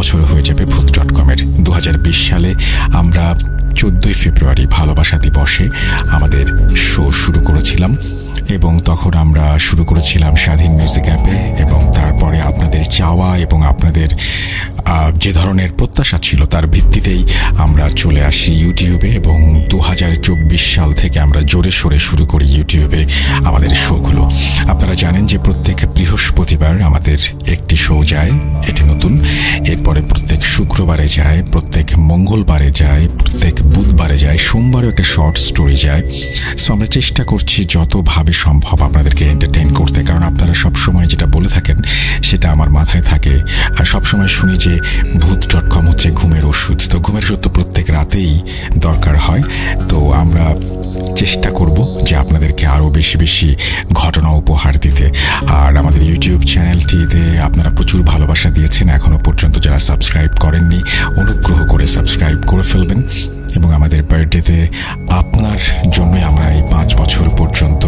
বছর হয়ে যাবে ভূত.কমের। 2020 সালে আমরা 14 ফেব্রুয়ারি ভালোবাসা দিবসে আমাদের শো শুরু করেছিলাম এবং তখন আমরা শুরু করেছিলাম স্বাধীন মিউজিক অ্যাপে এবং তারপরে আপনাদের চাওয়া এবং আপনাদের যে ধরনের প্রত্যাশা ছিল তার ভিত্তিতেই আমরা চলে আসি ইউটিউবে এবং 2024 সাল থেকে আমরা জোরে সোরে শুরু করি ইউটিউবে আমাদের শোগুলো। আপনারা জানেন যে প্রত্যেক বৃহস্পতিবার আমাদের একটি শো যায়, এটি নতুন। এরপরে প্রত্যেক শুক্রবারে যায়, প্রত্যেক মঙ্গলবারে যায়, প্রত্যেক বুধবারে যায়, সোমবারও একটা শর্ট স্টোরি যায়। সো আমরা চেষ্টা করছি যতভাবে সম্ভব আপনাদেরকে এন্টারটেইন করতে, কারণ আপনারা সবসময় যেটা বলে থাকেন সেটা আমার মাথায় থাকে। আর সবসময় শুনি যে ভূত.কম হচ্ছে ঘুমের ওষুধ। তো ঘুমের ওষুধ তো প্রত্যেক রাতেই দরকার হয়। তো আমরা চেষ্টা করব যে আপনাদেরকে আরও বেশি বেশি ঘটনা উপহার দিতে। আর আমাদের ইউটিউব চ্যানেলটিতে আপনারা প্রচুর ভালোবাসা দিয়েছেন। এখনও পর্যন্ত যারা সাবস্ক্রাইব করেননি অনুগ্রহ করে সাবস্ক্রাইব করে ফেলবেন এবং আমাদের বার্থডেতে আপনার জন্যই আমরা এই 5 বছর পর্যন্ত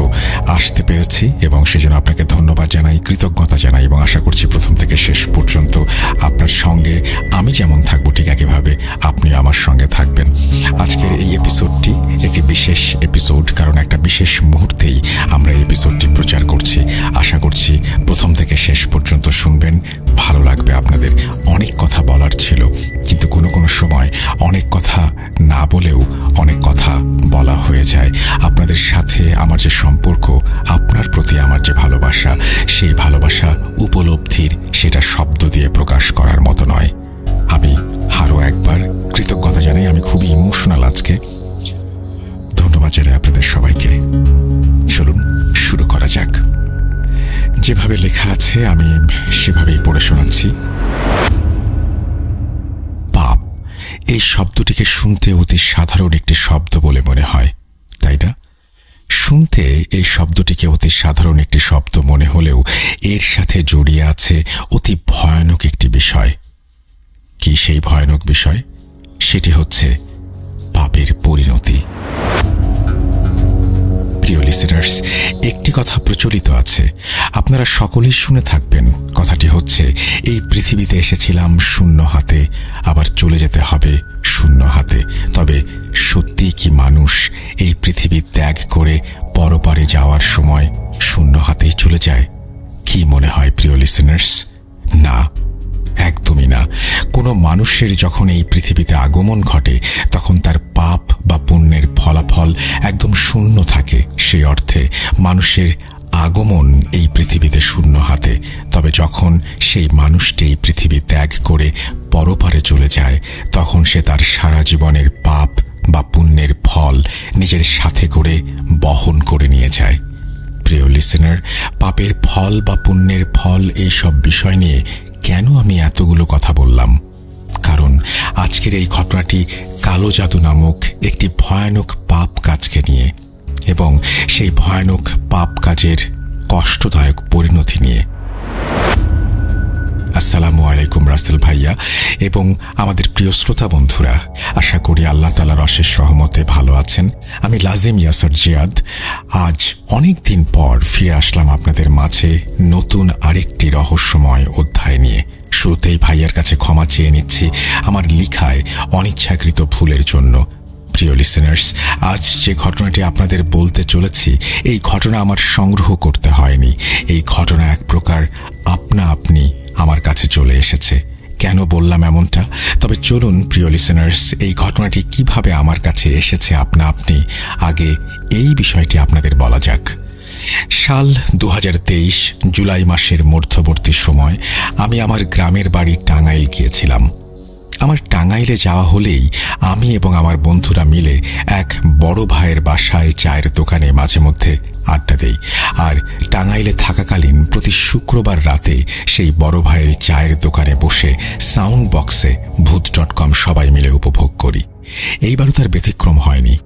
আসতে পেরেছি এবং সেজন্য আপনাকে ধন্যবাদ জানাই, কৃতজ্ঞতা জানাই এবং আশা করছি প্রথম থেকে শেষ পর্যন্ত আপনার সঙ্গে আমি যেমন থাকবো ঠিক একইভাবে আপনি আমার সঙ্গে থাকবেন। আজকের এই এপিসোডটি একটি বিশেষ এপিসোড, কারণ একটা বিশেষ মুহূর্তেই আমরা এই এপিসোডটি প্রচার করছি। আশা করছি প্রথম থেকে শেষ পর্যন্ত শুনবেন, ভালো লাগবে আপনাদের। অনেক কথা বলার ছিল, কিন্তু কোনো কোনো সময় অনেক কথা না বলেও অনেক কথা বলা হয়ে যায়। আপনাদের সাথে আমার যে সম্পর্ক, আপনার প্রতি আমার যে ভালোবাসা, সেই ভালোবাসা উপলব্ধির সেটা শব্দ দিয়ে প্রকাশ করার মতো নয়। আমি আরও একবার কৃতজ্ঞতা জানাই। আমি খুবই ইমোশনাল আজকে। ধন্যবাদ জানাই আপনাদের সবাইকে। চলুন শুরু করা যাক। যেভাবে লেখা আছে আমি সেভাবেই পড়ে শোনাচ্ছি। পাপ, এই শব্দটিকে শুনতে অতি সাধারণ একটি শব্দ বলে মনে হয়, তাই না? শুনতে এই শব্দটিকে অতি সাধারণ একটি শব্দ মনে হলেও এর সাথে জড়িয়ে আছে অতি ভয়ানক একটি বিষয়। কি সেই ভয়ানক বিষয়? সেটি হচ্ছে পাপের পরিণতি। প্রিয় লিসেনার্স, একটি কথা প্রচলিত আছে, আপনারা সকলেই শুনে থাকবেন। কথাটি হচ্ছে, এই পৃথিবীতে এসেছিলাম শূন্য হাতে, আবার চলে যেতে হবে শূন্য হাতে। তবে সত্যি কি মানুষ এই পৃথিবী ত্যাগ করে পরপারে যাওয়ার সময় শূন্য হাতেই চলে যায়? কি মনে হয় প্রিয় লিসেনার্স? না, একদমই না। কোনো মানুষের যখন এই পৃথিবীতে আগমন ঘটে তখন তার পাপ বা পুণ্যের ফলাফল একদম শূন্য থাকে। সেই অর্থে মানুষের আগমন এই পৃথিবীতে শূন্য হাতে। তবে যখন সেই মানুষটি এই পৃথিবী ত্যাগ করে পরপারে চলে যায় তখন সে তার সারা জীবনের পাপ বা পুণ্যের ফল নিজের সাথে করে বহন করে নিয়ে যায়। প্রিয় লিসেনার, পাপের ফল বা পুণ্যের ফল এইসব বিষয় নিয়ে কেন আমি এতগুলো কথা বললাম? কারণ আজকের এই ঘটনাটি কালো জাদু নামক একটি ভয়ানক পাপ কাজকে নিয়ে এবং সেই ভয়ানক পাপ কাজের কষ্টদায়ক পরিণতি নিয়ে। আসসালামু আলাইকুম রাসেল ভাইয়া এবং আমাদের প্রিয় শ্রোতা বন্ধুরা, আশা করি আল্লাহ তাআলার অশেষ রহমতে ভালো আছেন। আমি লাজিম ইয়াসার জিয়াদ। আজ অনেক দিন পর ফিরে আসলাম আপনাদের মাঝে নতুন আরেকটি রহস্যময় অধ্যায় নিয়ে। শুরুতেই ভাইয়ার কাছে ক্ষমা চেয়ে নিচ্ছি আমার লিখায় অনিচ্ছাকৃত ভুলের জন্য। প্রিয় লিসেনার্স, আজ যে ঘটনাটি আপনাদের বলতে চলেছি, এই ঘটনা আমার সংগ্রহ করতে হয়নি। এই ঘটনা এক প্রকার আপনা আপনি আমার কাছে চলে এসেছে। কেন বললাম এমনটা? তবে চলুন প্রিয় লিসেনার্স, এই ঘটনাটি কিভাবে আমার কাছে এসেছে আপনা আপনি, আগে এই বিষয়টি আপনাদের বলা যাক। সাল 2023 জুলাই মাসের মধ্যবর্তী সময় আমি আমার গ্রামের বাড়ি টাঙ্গাইল গিয়েছিলাম। আমার টাঙ্গাইলে যাওয়া হলেই আমি এবং আমার বন্ধুরা মিলে এক বড় ভাইয়ের বাসায় চায়ের দোকানে মাঝে মধ্যে আড্ডা দেই। আর টাঙ্গাইলে থাকাকালীন প্রতি শুক্রবার রাতে সেই বড় ভাইয়ের চায়ের দোকানে বসে সাউন্ড বক্সে ভূত.কম সবাই মিলে উপভোগ করি। এইবারও তার ব্যতিক্রম হয়নি।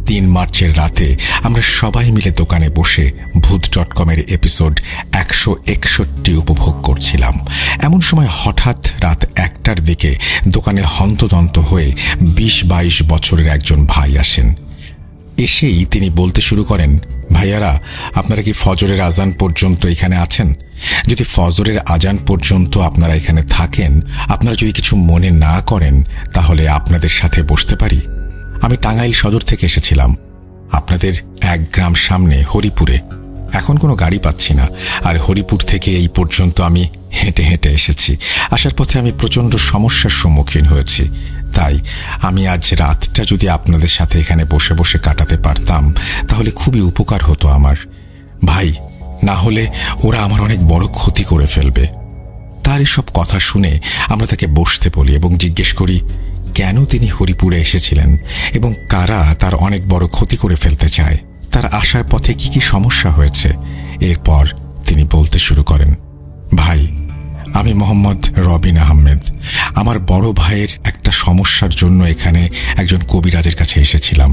3 মার্চের রাতে আমরা সবাই মিলে দোকানে বসে ভূত.কমের এপিসোড 161 উপভোগ করছিলাম। এমন সময় হঠাৎ রাত 1টার দিকে দোকানে হন্তদন্ত হয়ে 20-22 বছরের একজন ভাই আসেন। এসেই তিনি বলতে শুরু করেন, ভাইয়ারা, আপনারা কি ফজরের আজান পর্যন্ত এখানে আছেন? যদি ফজরের আজান পর্যন্ত আপনারা এখানে থাকেন, আপনারা যদি কিছু মনে না করেন তাহলে আপনাদের সাথে বসতে পারি? আমি টাঙ্গাইল সদর থেকে এসেছিলাম, আপনাদের 1 গ্রাম সামনে হরিপুরে। এখন কোনো গাড়ি পাচ্ছি না, আর হরিপুর থেকে এই পর্যন্ত আমি হেঁটে হেঁটে এসেছি। আসার পথে আমি প্রচণ্ড সমস্যার সম্মুখীন হয়েছি। তাই আমি আজ রাতটা যদি আপনাদের সাথে এখানে বসে বসে কাটাতে পারতাম তাহলে খুবই উপকার হতো আমার। ভাই, না হলে ওরা আমার অনেক বড় ক্ষতি করে ফেলবে। তার এসব কথা শুনে আমরা তাকে বসতে বলি এবং জিজ্ঞেস করি কেন তিনি হরিপুরে এসেছিলেন এবং কারা তার অনেক বড় ক্ষতি করে ফেলতে চায়, তার আসার পথে কি কি সমস্যা হয়েছে। এরপর তিনি বলতে শুরু করেন, ভাই, আমি মোহাম্মদ রবিন আহমেদ। আমার বড় ভাইয়ের একটা সমস্যার জন্য এখানে একজন কবিরাজের কাছে এসেছিলাম।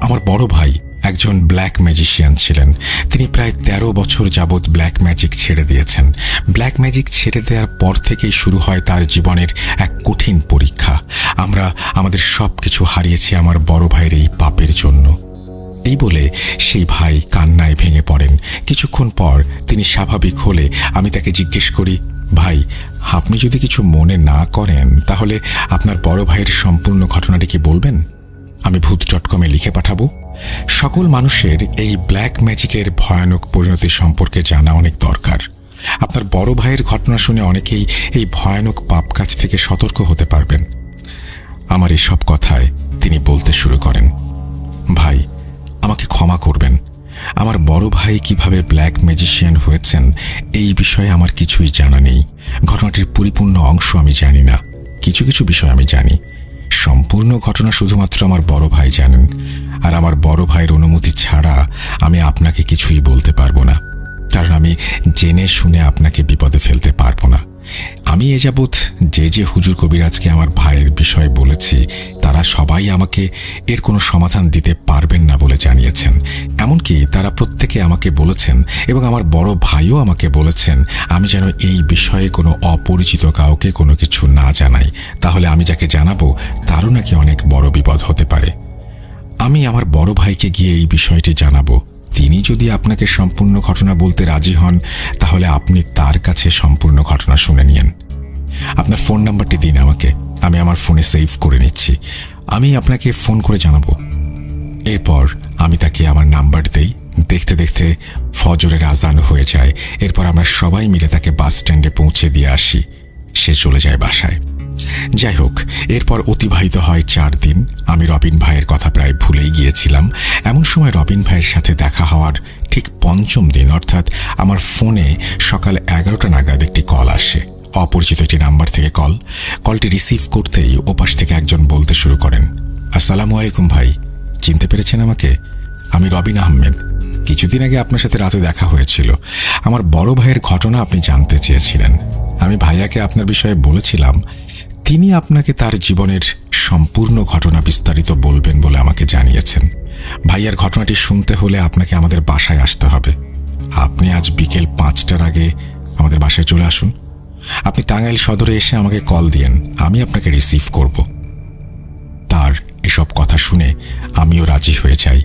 আমার বড় ভাই একজন ব্ল্যাক ম্যাজিশিয়ান ছিলেন। তিনি প্রায় 13 বছর যাবৎ ব্ল্যাক ম্যাজিক ছেড়ে দিয়েছেন। ব্ল্যাক ম্যাজিক ছেড়ে দেওয়ার পর থেকেই শুরু হয় তার জীবনের এক কঠিন পরীক্ষা। আমরা আমাদের সব কিছু হারিয়েছি আমার বড় ভাইয়ের এই পাপের জন্য। এই বলে সেই ভাই কান্নায় ভেঙে পড়েন। কিছুক্ষণ পর তিনি স্বাভাবিক হলে আমি তাকে জিজ্ঞেস করি, ভাই, আপনি যদি কিছু মনে না করেন তাহলে আপনার বড় ভাইয়ের সম্পূর্ণ ঘটনাটি কি বলবেন? আমি ভূত.com-এ লিখে পাঠাবো। সকল মানুষের এই ব্ল্যাক ম্যাজিকের ভয়ানক পরিণতি সম্পর্কে জানা অনেক দরকার। আপনার বড় ভাইয়ের ঘটনা শুনে অনেকেই এই ভয়ানক পাপ কাজ থেকে সতর্ক হতে পারবেন। আমার এসব কথায় তিনি বলতে শুরু করেন, ভাই, আমাকে ক্ষমা করবেন। আমার বড় ভাই কিভাবে ব্ল্যাক ম্যাজিশিয়ান হয়েছেন এই বিষয়ে আমার কিছুই জানা নেই। ঘটনাটির পরিপূর্ণ অংশ আমি জানি না। কিছু কিছু বিষয় আমি জানি। সম্পূর্ণ ঘটনা শুধুমাত্র আমার বড় ভাই জানেন, আর আমার বড় ভাইয়ের অনুমতি ছাড়া আমি আপনাকে কিছুই বলতে পারবো না, কারণ আমি জেনে শুনে আপনাকে বিপদে ফেলতে পারবো না। আমি এ যাবৎ যে হুজুর কবিরাজকে আমার ভাইয়ের বিষয়ে বলেছি তারা সবাই আমাকে এর কোনো সমাধান দিতে পারবেন না বলে জানিয়েছেন। এমনকি তারা প্রত্যেকে আমাকে বলেছেন এবং আমার বড় ভাইও আমাকে বলেছেন আমি যেন এই বিষয়ে কোনো অপরিচিত কাউকে কোনো কিছু না জানাই, তাহলে আমি যাকে জানাবো তারও নাকি অনেক বড় বিপদ হতে পারে। আমি আমার বড় ভাইকে গিয়ে এই বিষয়টি জানাবো। তিনি যদি আপনাকে সম্পূর্ণ ঘটনা বলতে রাজি হন তাহলে আপনি তার কাছে সম্পূর্ণ ঘটনা শুনে নিন। আপনার ফোন নাম্বারটি দিন আমাকে, আমি আমার ফোনে সেভ করে নিচ্ছি। আমি আপনাকে ফোন করে জানাবো। এরপর আমি তাকে আমার নাম্বার দেই। দেখতে দেখতে ফজরের আজান হয়ে যায়। এরপর আমরা সবাই মিলে তাকে বাস স্ট্যান্ডে পৌঁছে দিয়ে আসি। সে চলে যায় বাসায়। যাই হোক, এরপর অতিবাহিত হয় 4 দিন। আমি রবিন ভাইয়ের কথা প্রায় ভুলেই গিয়েছিলাম। এমন সময় রবিন ভাইয়ের সাথে দেখা হওয়ার ঠিক 5ম দিন অর্থাৎ আমার ফোনে সকাল 11টা নাগাদ একটি কল আসে। অপরিচিত একটি নাম্বার থেকে কলটি রিসিভ করতেই ওপাশ থেকে একজন বলতে শুরু করেন, আসসালামু আলাইকুম ভাই, চিনতে পেরেছেন আমাকে? আমি রবিন আহমেদ। কিছুদিন আগে আপনার সাথে রাতে দেখা হয়েছিল। আমার বড় ভাইয়ের ঘটনা আপনি জানতে চেয়েছিলেন। আমি ভাইয়াকে আপনার বিষয়ে বলেছিলাম। তিনি আপনাকে তার জীবনের সম্পূর্ণ ঘটনা বিস্তারিত বলবেন বলে আমাকে জানিয়েছেন। ভাইয়ার ঘটনাটি শুনতে হলে আপনাকে আমাদের বাসায় আসতে হবে। আপনি আজ বিকেল 5টার আগে আমাদের বাসায় চলে আসুন। আপনি টাঙ্গাইল সদরে এসে আমাকে কল দিয়েন, আমি আপনাকে রিসিভ করব। তার এসব কথা শুনে আমিও রাজি হয়ে যাই।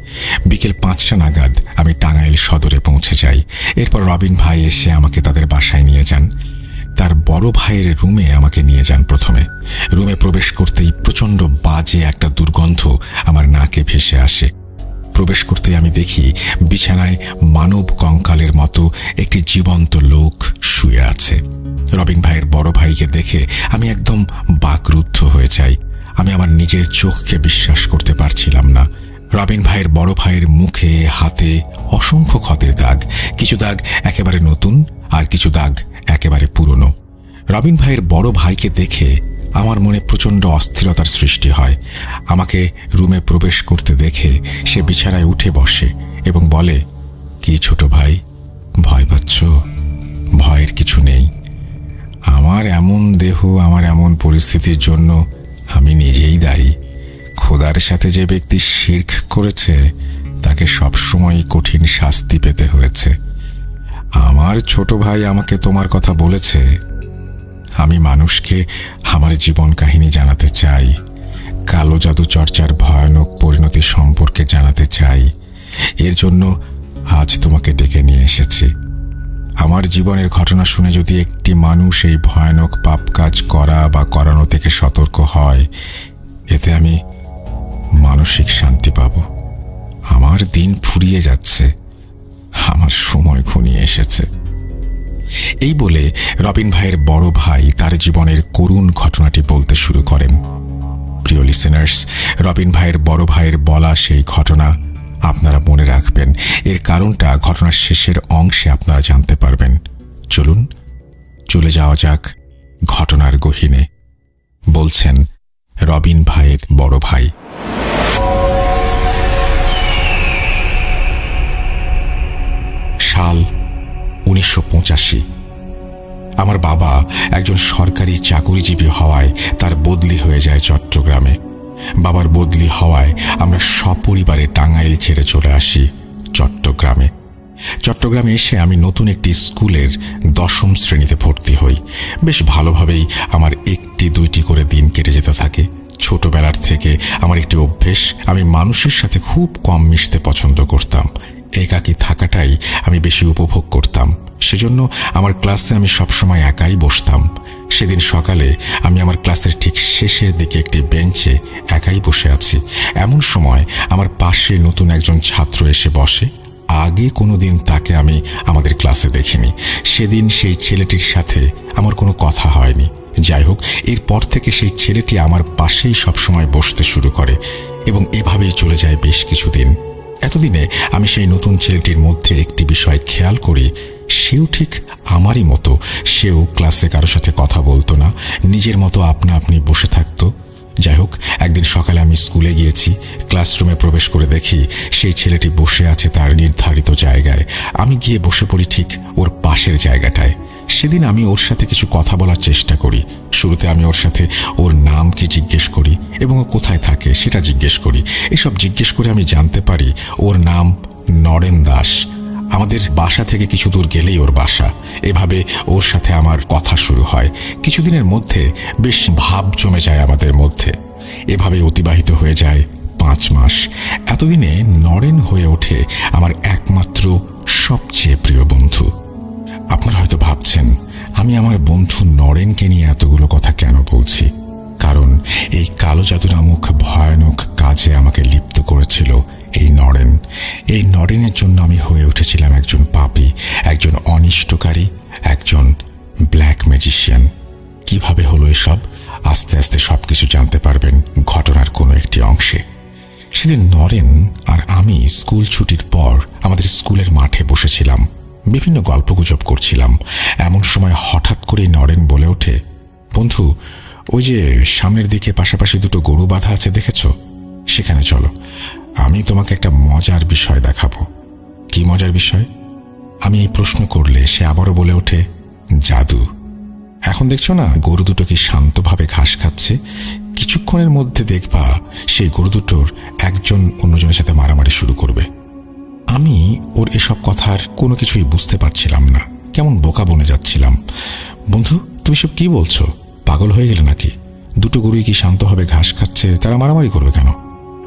বিকেল 5টা নাগাদ আমি টাঙ্গাইল সদরে পৌঁছে যাই। এরপর রবিন ভাই এসে আমাকে তাদের বাসায় নিয়ে যান। তার বড় ভাইয়ের রুমে আমাকে নিয়ে যান। প্রথমে রুমে প্রবেশ করতেই প্রচণ্ড বাজে একটা দুর্গন্ধ আমার নাকে ভেসে আসে। প্রবেশ করতে আমি দেখি বিছানায় মানব কঙ্কালের মতো একটি জীবন্ত লোক শুয়ে আছে। রবিন ভাইয়ের বড় ভাইকে দেখে আমি একদম বাকরুদ্ধ হয়ে যাই। আমি আমার নিজের চোখকে বিশ্বাস করতে পারছিলাম না। রবিন ভাইয়ের বড় ভাইয়ের মুখে হাতে অসংখ্য ক্ষতের দাগ। কিছু দাগ একেবারে নতুন আর কিছু দাগ একেবারে পুরনো। রবিন ভাইয়ের বড় ভাইকে দেখে আমার মনে প্রচণ্ড অস্থিরতার সৃষ্টি হয়। আমাকে রুমে প্রবেশ করতে দেখে সে বিছানায় উঠে বসে এবং বলে, কি ছোট ভাই, ভয় পাচ্ছ? ভয়ের কিছু নেই। আমার এমন দেহ, আমার এমন পরিস্থিতির জন্য আমি নিজেই দায়ী। খোদার সাথে যে ব্যক্তি শিরক করেছে তাকে সবসময় কঠিন শাস্তি পেতে হয়েছে। আমার ছোট ভাই আমাকে তোমার কথা বলেছে। আমি মানুষকে আমার জীবন কাহিনী জানাতে চাই, কালো জাদু চর্চার ভয়ানক পরিণতি সম্পর্কে জানাতে চাই। এর জন্য আজ তোমাকে ডেকে নিয়ে এসেছি। আমার জীবনের ঘটনা শুনে যদি একটি মানুষ এই ভয়ানক পাপ কাজ করা বা করানো থেকে সতর্ক হয়, এতে আমি মানসিক শান্তি পাব। আমার দিন ফুরিয়ে যাচ্ছে, আমার সময় ঘনিয়ে এসেছে। এই বলে রবিন ভাইয়ের বড় ভাই তার জীবনের করুণ ঘটনাটি বলতে শুরু করেন। প্রিয় লিসেনার্স, রবিন ভাইয়ের বড় ভাইয়ের বলা সেই ঘটনা আপনারা মনে রাখবেন। এর কারণটা ঘটনার শেষের অংশে আপনারা জানতে পারবেন। চলুন চলে যাওয়া যাক ঘটনার গহীনে। বলছেন রবিন ভাইয়ের বড় ভাই। সাল 1985। আমার বাবা একজন সরকারি চাকুরিজীবী হওয়ায় তার বদলি হয়ে যায় চট্টগ্রামে। বাবার বদলি হওয়ায় আমরা সপরিবারে টাঙ্গাইল ছেড়ে চলে আসি চট্টগ্রামে। চট্টগ্রামে এসে আমি নতুন একটি স্কুলের 10ম শ্রেণীতে ভর্তি হই। বেশ ভালোভাবেই আমার একটি দুইটি করে দিন কেটে যেতে থাকে। ছোটবেলার থেকে আমার একটি অভ্যেস, আমি মানুষের সাথে খুব কম মিশতে পছন্দ করতাম। একাকী থাকাটাই আমি বেশি উপভোগ করতাম। সেজন্য আমার ক্লাসে আমি সবসময় একাই বসতাম। সেদিন সকালে আমি আমার ক্লাসের ঠিক শেষের দিকে একটি বেঞ্চে একাই বসে আছি। এমন সময় আমার পাশে নতুন একজন ছাত্র এসে বসে। আগে কোনোদিন তাকে আমি আমাদের ক্লাসে দেখিনি। সেদিন সেই ছেলেটির সাথে আমার কোনো কথা হয়নি। যাই হোক, এরপর থেকে সেই ছেলেটি আমার পাশেই সবসময় বসতে শুরু করে এবং এভাবেই চলে যায় বেশ কিছুদিন। এতদিনে আমি সেই নতুন ছেলেটির মধ্যে একটি বিষয় খেয়াল করি, সেও ঠিক আমারই মতো। সেও ক্লাসে কারো সাথে কথা বলতো না, নিজের মতো আপনা আপনি বসে থাকতো। যাই হোক, একদিন সকালে আমি স্কুলে গিয়েছি। ক্লাসরুমে প্রবেশ করে দেখি সেই ছেলেটি বসে আছে তার নির্ধারিত জায়গায়। আমি গিয়ে বসে পড়ি ঠিক ওর পাশের জায়গাটায়। সেদিন আমি ওর সাথে কিছু কথা বলার চেষ্টা করি। শুরুতে আমি ওর সাথে ওর নাম কি জিজ্ঞেস করি এবং ও কোথায় থাকে সেটা জিজ্ঞেস করি। এসব জিজ্ঞেস করে আমি জানতে পারি ওর নাম নরেন দাস। আমাদের বাসা থেকে কিছু দূর গেলেই ওর বাসা। এভাবে ওর সাথে আমার কথা শুরু হয়। কিছুদিনের মধ্যে বেশ ভাব জমে যায় আমাদের মধ্যে। এভাবে অতিবাহিত হয়ে যায় 5 মাস। এতদিনে নরেন হয়ে ওঠে আমার একমাত্র সবচেয়ে প্রিয় বন্ধু। আপনারা হয়তো ভাবছেন আমি আমার বন্ধু নরেনকে নিয়ে এতগুলো কথা কেন বলছি। কারণ এই কালো জাদু নামক ভয়ানক কাজে আমাকে লিপ্ত করেছিল এই নরেন। এই নরেনের জন্য আমি হয়ে উঠেছিলাম একজন পাপী, একজন অনিষ্টকারী, একজন ব্ল্যাক ম্যাজিশিয়ান। কিভাবে হলো এসব? আস্তে আস্তে সবকিছু জানতে পারবেন ঘটনার কোনো একটি অংশে। সেদিন নরেন আর আমি স্কুল ছুটির পর আমাদের স্কুলের মাঠে বসেছিলাম, বিভিন্ন গল্পগুজব করছিলাম। এমন সময় হঠাৎ করেই নরেন বলে ওঠে, বন্ধু, ওই যে সামনের দিকে পাশাপাশি দুটো গরু বাঁধা আছে দেখেছ? সেখানে চলো, আমি তোমাকে একটা মজার বিষয় দেখাবো। কি মজার বিষয়? আমি এই প্রশ্ন করলে সে আবারও বলে ওঠে, জাদু। এখন দেখছো না গরু দুটো কি শান্তভাবে ঘাস খাচ্ছে? কিছুক্ষণের মধ্যে দেখবা সেই গরু দুটোর একজন অন্যজনের সাথে মারামারি শুরু করবে। আমি ওর এসব কথার কোনো কিছুই বুঝতে পারছিলাম না, কেমন বোকা বনে যাচ্ছিলাম। বন্ধু, তুমি সব কি বলছো? পাগল হয়ে গেলে নাকি? দুটো গরুই কি শান্তভাবে ঘাস খাচ্ছে, তারা মারামারি করবে কেন?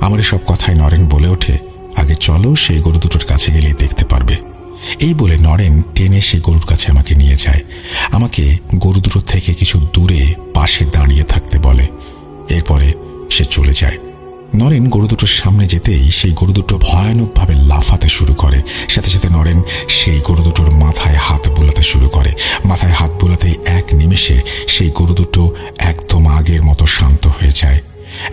আমার এসব কথায় নরেন বলে ওঠে, আগে চলো, সেই গরু দুটোর কাছে গেলেই দেখতে পারবে। এই বলে নরেন টেনে সেই গরুর কাছে আমাকে নিয়ে যায়। আমাকে গরু দুটো থেকে কিছু দূরে পাশে দাঁড়িয়ে থাকতে বলে। এরপরে সে চলে যায়। নরেন গরু দুটোর সামনে যেতেই সেই গরু দুটো ভয়ানকভাবে লাফাতে শুরু করে। সাথে সাথে নরেন সেই গরু দুটোর মাথায় হাত বোলাতে শুরু করে। মাথায় হাত বোলাতেই এক নিমেষে সেই গরু দুটো একদম আগের মতো শান্ত হয়ে যায়।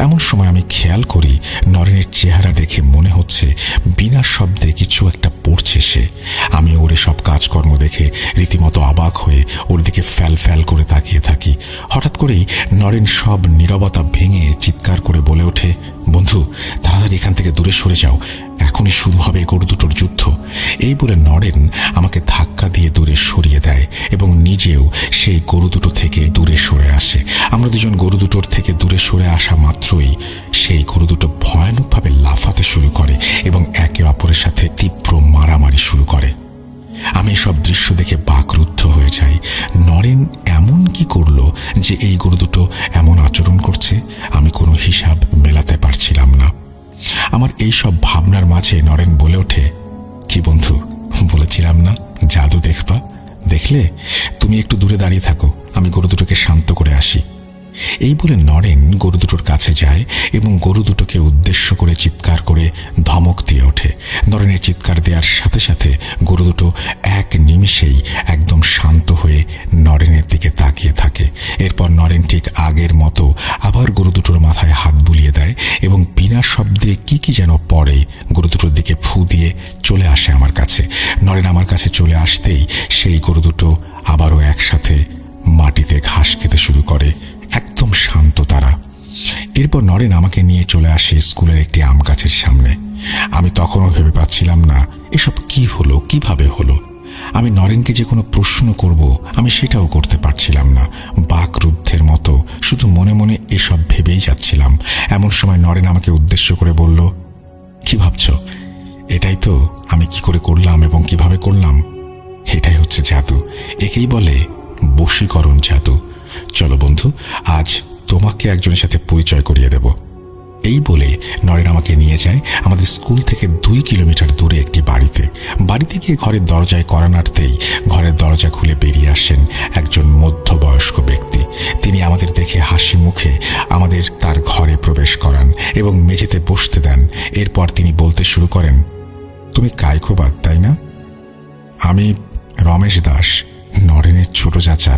এমন সময় আমি খেয়াল করি নরেনের চেহারা দেখে মনে হচ্ছে বিনা শব্দে কিছু একটা পড়ছে সে। আমি ওর সব কাজকর্ম দেখে রীতিমতো অবাক হয়ে ওর দিকে ফ্যাল ফ্যাল করে তাকিয়ে থাকি। হঠাৎ করেই নরেন সব নীরবতা ভেঙে চিৎকার করে বলে ওঠে, বন্ধু, তাড়াতাড়ি এখান থেকে দূরে সরে যাও, এখনই শুরু হবে গরু দুটোর যুদ্ধ। এই বলে নরেন আমাকে ধাক্কা দিয়ে দূরে সরিয়ে দেয় এবং নিজেও সেই গরু দুটো থেকে দূরে সরে আসে। আমরা দুজন গরু দুটোর থেকে দূরে সরে আসা মাত্রই সেই গরু দুটো ভয়ানকভাবে লাফাতে শুরু করে এবং একে অপরের সাথে তীব্র মারামারি শুরু করে। আমি সব দৃশ্য দেখে বাকরুদ্ধ হয়ে যাই। নরেন এমন কি করলো যে এই গরু দুটো এমন আচরণ করছে? আমি কোনো হিসাব মেলাতে পারছিলাম না। আমার এই সব ভাবনার মাঝে নরেন বলে ওঠে, কি বন্ধু, বলেছিলাম না জাদু দেখবা? দেখলে, তুমি একটু দূরে দাঁড়িয়ে থাকো, আমি গরু দুটোকে শান্ত করে আসি। এই বলে নরেন গরু দুটোর কাছে যায় এবং গরু দুটোকে উদ্দেশ্য করে চিৎকার করে ধমক দিয়ে ওঠে। নরেনের চিৎকার দেওয়ার সাথে সাথে গরু দুটো এক নিমিষেই একদম শান্ত হয়ে নরেনের দিকে তাকিয়ে থাকে। এরপর নরেন ঠিক আগের মতো আবার গরু দুটোর মাথায় হাত বুলিয়ে দেয় এবং বিনা শব্দে কি যেন পড়ে গরু দুটোর দিকে ফু দিয়ে চলে আসে আমার কাছে। নরেন আমার কাছে চলে আসতেই সেই গরু দুটো আবারও একসাথে মাটিতে ঘাস খেতে শুরু করে, একদম শান্ত তারা। এরপর নরেন আমাকে নিয়ে চলে আসে স্কুলের একটি আম গাছের সামনে। আমি তখনও ভেবে পাচ্ছিলাম না এসব কি হলো, কিভাবে হলো। আমি নরেনকে যে কোনো প্রশ্ন করব আমি সেটাও করতে পারছিলাম না। বাকরুদ্ধের মতো শুধু মনে মনে এসব ভেবেই যাচ্ছিলাম। এমন সময় নরেন আমাকে উদ্দেশ্য করে বলল, কি ভাবছ? এটাই তো আমি কি করে করলাম এবং কিভাবে করলাম। এটাই হচ্ছে জাদু, একেই বলে বশীকরণ জাদু। চলো বন্ধু, আজ তোমাকে একজনের সাথে পরিচয় করিয়ে দেব। এই বলে নরেন আমাকে নিয়ে যায় আমাদের স্কুল থেকে 2 কিলোমিটার দূরে একটি বাড়িতে গিয়ে ঘরের দরজায় কড়া নাড়তেই ঘরের দরজা খুলে বেরিয়ে আসেন একজন মধ্যবয়স্ক ব্যক্তি। তিনি আমাদের দেখে হাসি মুখে আমাদের তার ঘরে প্রবেশ করান এবং মেঝেতে বসতে দেন। এরপর তিনি বলতে শুরু করেন, তুমি কায়কোবাদ, তাই না? আমি রমেশ দাস, নরেনের ছোট চাচা।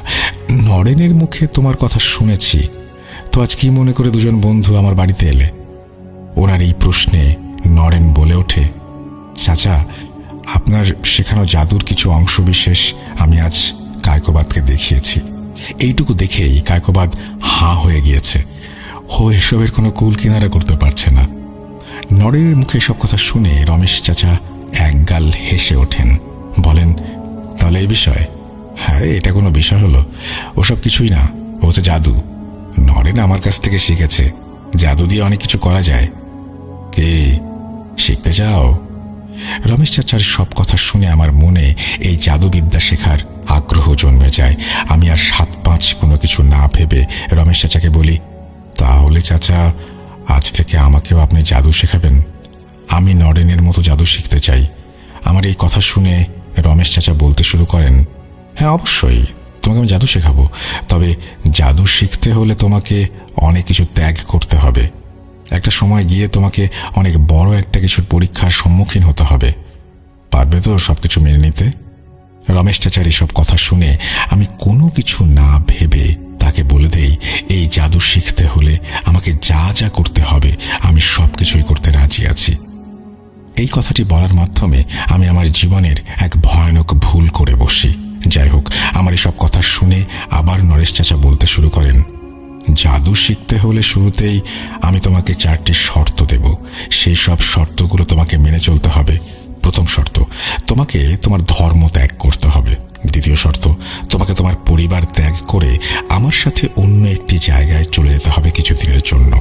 নরেনের মুখে তোমার কথা শুনেছি, তো আজ কি মনে করে দুজন বন্ধু আমার বাড়িতে এলে? ওনার এই প্রশ্নে নরেন বলে ওঠে, চাচা, আপনার শেখানো জাদুর কিছু অংশবিশেষ আমি আজ কায়কোবাদকে দেখিয়েছি। এইটুকু দেখেই কায়কোবাদ হাঁ হয়ে গিয়েছে। ও এসবের কোনো কুল কিনারা করতে পারছে না। নরেনের মুখে সব কথা শুনে রমেশ চাচা একগাল হেসে ওঠেন, বলেন, তাহলে এই বিষয়? হ্যাঁ, এটা কোনো বিষয় হলো? ওসব কিছুই না, ও হচ্ছে জাদু। নরেন আমার কাছ থেকে শিখেছে, জাদু দিয়ে অনেক কিছু করা যায়। কে শিখতে চাও? রমেশ চাচার সব কথা শুনে আমার মনে এই জাদুবিদ্যা শেখার আগ্রহ জন্মে যায়। আমি আর 7-5 কোনো কিছু না ভেবে রমেশ চাচাকে বলি, তাহলে চাচা, আজ থেকে আমাকেও আপনি জাদু শেখাবেন? আমি নরেনের মতো জাদু শিখতে চাই। আমার এই কথা শুনে রমেশ চাচা বলতে শুরু করেন, হ্যাঁ অবশ্যই, তোমাকে আমি জাদু শেখাবো। তবে জাদু শিখতে হলে তোমাকে অনেক কিছু ত্যাগ করতে হবে। একটা সময় গিয়ে তোমাকে অনেক বড় একটা কিছুর পরীক্ষার সম্মুখীন হতে হবে। পারবে তো সবকিছু মেনে নিতে? রমেশ চাচার এসব কথা শুনে আমি কোনো কিছু না ভেবে তাকে বলে দেই, এই জাদু শিখতে হলে আমাকে যা যা করতে হবে আমি সব কিছুই করতে রাজি আছি। এই কথাটি বলার মাধ্যমে আমি আমার জীবনের এক ভয়ানক ভুল করে বসি। যাই হোক, আমার এসব কথা শুনে আবার নরেশ চাচা বলতে শুরু করেন, জাদু শিখতে হলে শুরুতেই আমি তোমাকে 4টি শর্ত দেব। সেই সব শর্তগুলো তোমাকে মেনে চলতে হবে। প্রথম শর্ত, তোমাকে তোমার ধর্ম ত্যাগ করতে হবে। দ্বিতীয় শর্ত, তোমাকে তোমার পরিবার ত্যাগ করে আমার সাথে অন্য একটি জায়গায় চলে যেতে হবে কিছুদিনের জন্য।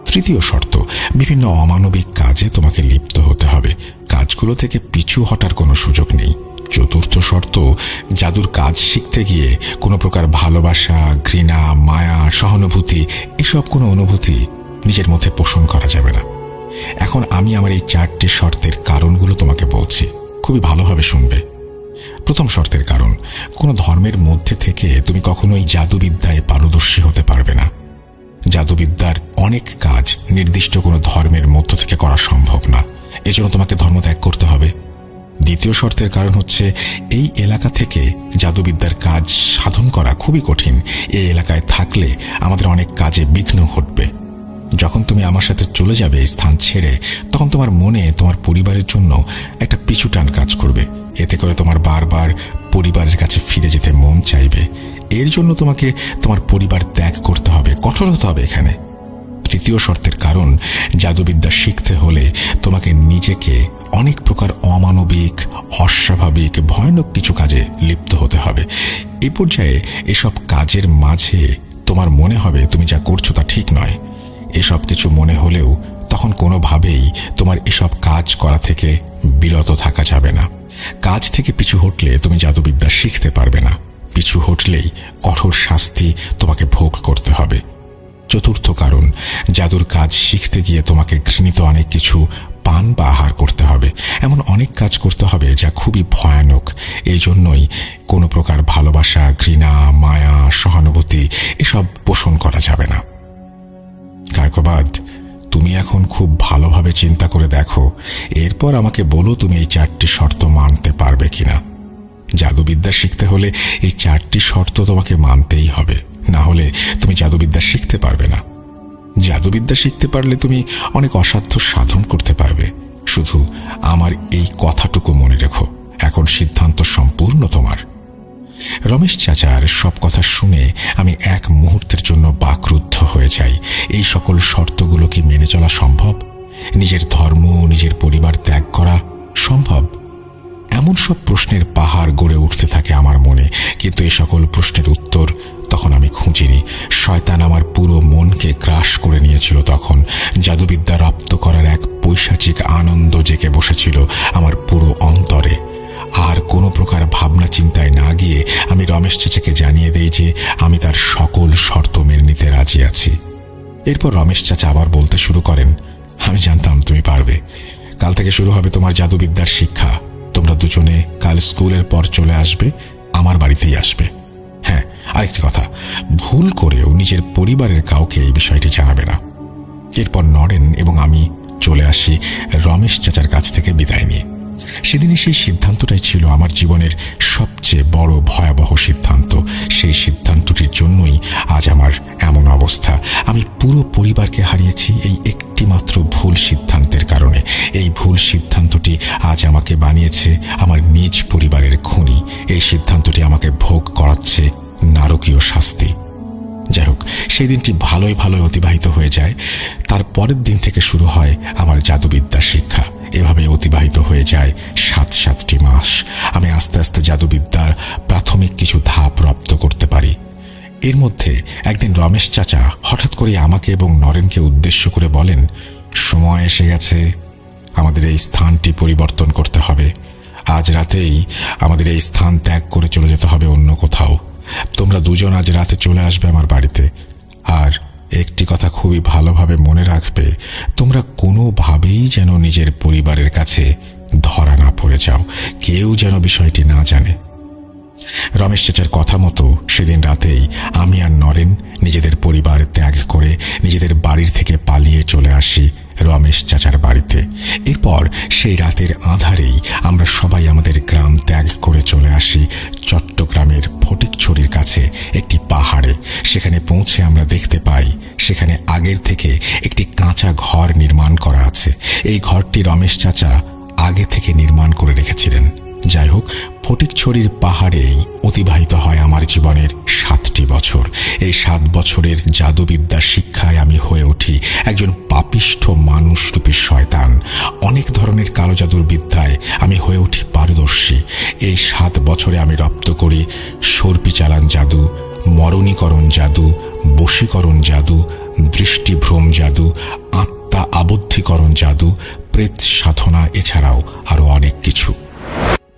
তৃতীয় শর্ত, বিভিন্ন অমানবিক কাজে তোমাকে লিপ্ত হতে হবে। কাজগুলো থেকে পিছু হটার কোনো সুযোগ নেই। চতুর্থ শর্ত, জাদুর কাজ শিখতে গিয়ে কোনো প্রকার ভালোবাসা, ঘৃণা, মায়া, সহানুভূতি এসব কোনো অনুভূতি নিজের মধ্যে পোষণ করা যাবে না। এখন আমি আমার এই 4টি শর্তের কারণগুলো তোমাকে বলছি, খুবই ভালোভাবে শুনবে। প্রথম শর্তের কারণ, কোনো ধর্মের মধ্যে থেকে তুমি কখনোই জাদুবিদ্যায় পারদর্শী হতে পারবে না। জাদুবিদ্যার অনেক কাজ নির্দিষ্ট কোনো ধর্মের মধ্য থেকে করা সম্ভব না, এজন্য তোমাকে ধর্ম ত্যাগ করতে হবে। দ্বিতীয় শর্তের কারণ হচ্ছে, এই এলাকা থেকে জাদুবিদ্যার কাজ সাধন করা খুবই কঠিন। এই এলাকায় থাকলে আমাদের অনেক কাজে বিঘ্ন ঘটবে। যখন তুমি আমার সাথে চলে যাবে এই স্থান ছেড়ে, তখন তোমার মনে তোমার পরিবারের জন্য একটা পিছুটান কাজ করবে। এতে করে তোমার বারবার পরিবারের কাছে ফিরে যেতে মন চাইবে। এর জন্য তোমাকে তোমার পরিবার ত্যাগ করতে হবে, কঠোর হতে হবে এখানে। তৃতীয় শর্তের কারণ, জাদুবিদ্যা শিখতে হলে তোমাকে নিজেকে অনেক প্রকার অমানবিক, অস্বাভাবিক, ভয়ানক কিছু কাজে লিপ্ত হতে হবে। এই পর্যায়ে এসব কাজের মাঝে তোমার মনে হবে তুমি যা করছো তা ঠিক নয়। এসব কিছু মনে হলেও তখন কোনোভাবেই তোমার এসব কাজ করা থেকে বিরত থাকা যাবে না। কাজ থেকে পিছু হটলে তুমি জাদুবিদ্যা শিখতে পারবে না। পিছু হটলেই কঠোর শাস্তি তোমাকে ভোগ করতে হবে। চতুর্থ কারণ, জাদুর কাজ শিখতে গিয়ে তোমাকে ঘৃণিত অনেক কিছু পান বা আহার করতে হবে, এমন অনেক কাজ করতে হবে যা খুবই ভয়ানক। এই জন্যই কোনো প্রকার ভালোবাসা, ঘৃণা, মায়া, সহানুভূতি এসব পোষণ করা যাবে না। কায়কোবাদ, তুমি এখন খুব ভালোভাবে চিন্তা করে দেখো, এরপর আমাকে বলো তুমি এই 4টি শর্ত মানতে পারবে কিনা। জাদুবিদ্যা শিখতে হলে এই 4টি শর্ত তোমাকে মানতেই হবে, না হলে তুমি জাদুবিদ্যা শিখতে পারবে না। জাদুবিদ্যা শিখতে পারলে তুমি অনেক অসাধ্য সাধন করতে পারবে। শুধু আমার এই কথাটুকু মনে রেখো, এখন সিদ্ধান্ত সম্পূর্ণ তোমার। রমেশ চাচার সব কথা শুনে আমি এক মুহূর্তের জন্য বাকরুদ্ধ হয়ে যাই। এই সকল শর্তগুলো কি মেনে চলা সম্ভব? নিজের ধর্ম, নিজের পরিবার ত্যাগ করা সম্ভব? এমন সব প্রশ্নের পাহাড় গড়ে উঠতে থাকে আমার মনে, কিন্তু এই সকল প্রশ্নের উত্তর তখন আমি খুঁজিনি। শয়তান আমার পুরো মনকে গ্রাস করে নিয়েছিল। তখন জাদুবিদ্যা রপ্ত করার এক পৈশাচিক আনন্দ জেগে বসেছিল আমার পুরো অন্তরে। আর কোনো প্রকার ভাবনা চিন্তায় না গিয়ে আমি রমেশ চাচাকে জানিয়ে দেই যে আমি তার সকল শর্ত মেনে নিতে রাজি আছি। এরপর রমেশ চাচা আবার বলতে শুরু করেন, আমি জানতাম তুমি পারবে। কাল থেকে শুরু হবে তোমার জাদুবিদ্যার শিক্ষা। তোমরা দুজনে কাল স্কুলের পর চলে আসবে, আমার বাড়িতেই আসবে। হ্যাঁ, আরেকটি কথা, ভুল করেও নিজের পরিবারের কাউকে এই বিষয়টি জানাবে না। এরপর নরেন এবং আমি চলে আসি রমেশ চাচার কাছ থেকে বিদায় নিয়ে। সেদিনে সেই সিদ্ধান্তটাই ছিল আমার জীবনের সবচেয়ে বড় ভয়াবহ সিদ্ধান্ত। সেই সিদ্ধান্তটির জন্যই আজ আমার এমন অবস্থা। আমি পুরো পরিবারকে হারিয়েছি এই একটি মাত্র ভুল সিদ্ধান্তের কারণে। এই ভুল সিদ্ধান্তটি আজ আমাকে বানিয়েছে আমার নিজ পরিবারের খুনি। এই সিদ্ধান্তটি আমাকে ভোগ করাচ্ছে নারকীয় শাস্তি। যাই হোক, সেই দিনটি ভালোই অতিবাহিত হয়ে যায়। তার পরের দিন থেকে শুরু হয় আমার জাদুবিদ্যা শিক্ষা। এভাবে অতিবাহিত হয়ে যায় 7টি মাস। আমি আস্তে আস্তে জাদুবিদ্যার প্রাথমিক কিছু ধাপ রপ্ত করতে পারি। এর মধ্যে একদিন রমেশ চাচা হঠাৎ করে আমাকে এবং নরেনকে উদ্দেশ্য করে বলেন, সময় এসে গেছে, আমাদের এই স্থানটি পরিবর্তন করতে হবে। আজ রাতেই আমাদের এই স্থান ত্যাগ করে চলে যেতে হবে অন্য কোথাও। তোমরা দুজন আজ রাতে চলে আসবে আমার বাড়িতে। আর একটি কথা খুবই ভালোভাবে মনে রাখবে, তোমরা কোনোভাবেই যেন নিজের পরিবারের কাছে ধরা না পড়ে যাও, কেউ যেন বিষয়টি না জানে। রমেশ চাচার কথা মতো সেদিন রাতেই আমি আর নরেন নিজেদের পরিবার ত্যাগ করে নিজেদের বাড়ির থেকে পালিয়ে চলে আসি রমেশ চাচার বাড়িতে। এরপর সেই রাতের আঁধারেই আমরা সবাই আমাদের গ্রাম ত্যাগ করে চলে আসি চট্টগ্রামের ফটিকছড়ির কাছে একটি পাহাড়ে। সেখানে পৌঁছে আমরা দেখতে পাই সেখানে আগের থেকে একটি কাঁচা ঘর নির্মাণ করা আছে। এই ঘরটি রমেশ চাচা আগে থেকে নির্মাণ করে রেখেছিলেন। যাই হোক, ফটিকছড়ির পাহাড়েই অতিবাহিত হয় আমার জীবনের 7টি বছর। এই 7 বছরের জাদুবিদ্যা শিক্ষায় আমি হয়ে উঠি একজন পাপিষ্ঠ মানুষরূপী শয়তান। অনেক ধরনের কালো জাদুর বিদ্যায় আমি হয়ে উঠি পারদর্শী। এই 7 বছরে আমি রপ্ত করি সর্পি চালান জাদু, মরণীকরণ জাদু, বশীকরণ জাদু, দৃষ্টিভ্রম জাদু, আত্মা আবদ্ধীকরণ জাদু, প্রেত সাধনা, এছাড়াও আরও অনেক কিছু।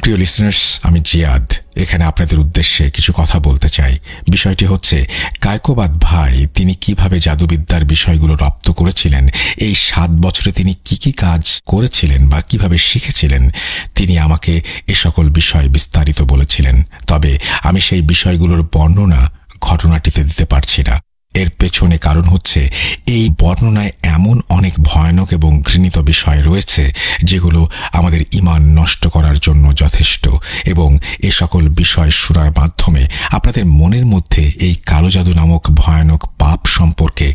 প্রিয় লিসনার্স, আমি জিয়াদ এখানে আপনাদের উদ্দেশ্যে কিছু কথা বলতে চাই। বিষয়টি হচ্ছে কায়কোবাদ ভাই তিনি কিভাবে জাদুবিদ্যার বিষয়গুলো রপ্ত করেছিলেন, এই 7 বছরে তিনি কি কাজ করেছিলেন বা কিভাবে শিখেছিলেন, তিনি আমাকে এ সকল বিষয় বিস্তারিত বলেছিলেন। তবে আমি সেই বিষয়গুলোর বর্ণনা ঘটনাটিতে দিতে পারছি না। এর পেছনে কারণ হচ্ছে এই বর্ণনায় এমন অনেক ভয়ানক এবং ঘৃণিত বিষয় রয়েছে যেগুলো আমাদের ঈমান নষ্ট করার জন্য যথেষ্ট, এবং এ সকল বিষয় শোনার মাধ্যমে আপনাদের মনের মধ্যে এই কালো জাদু নামক ভয়ানক পাপ সম্পর্কে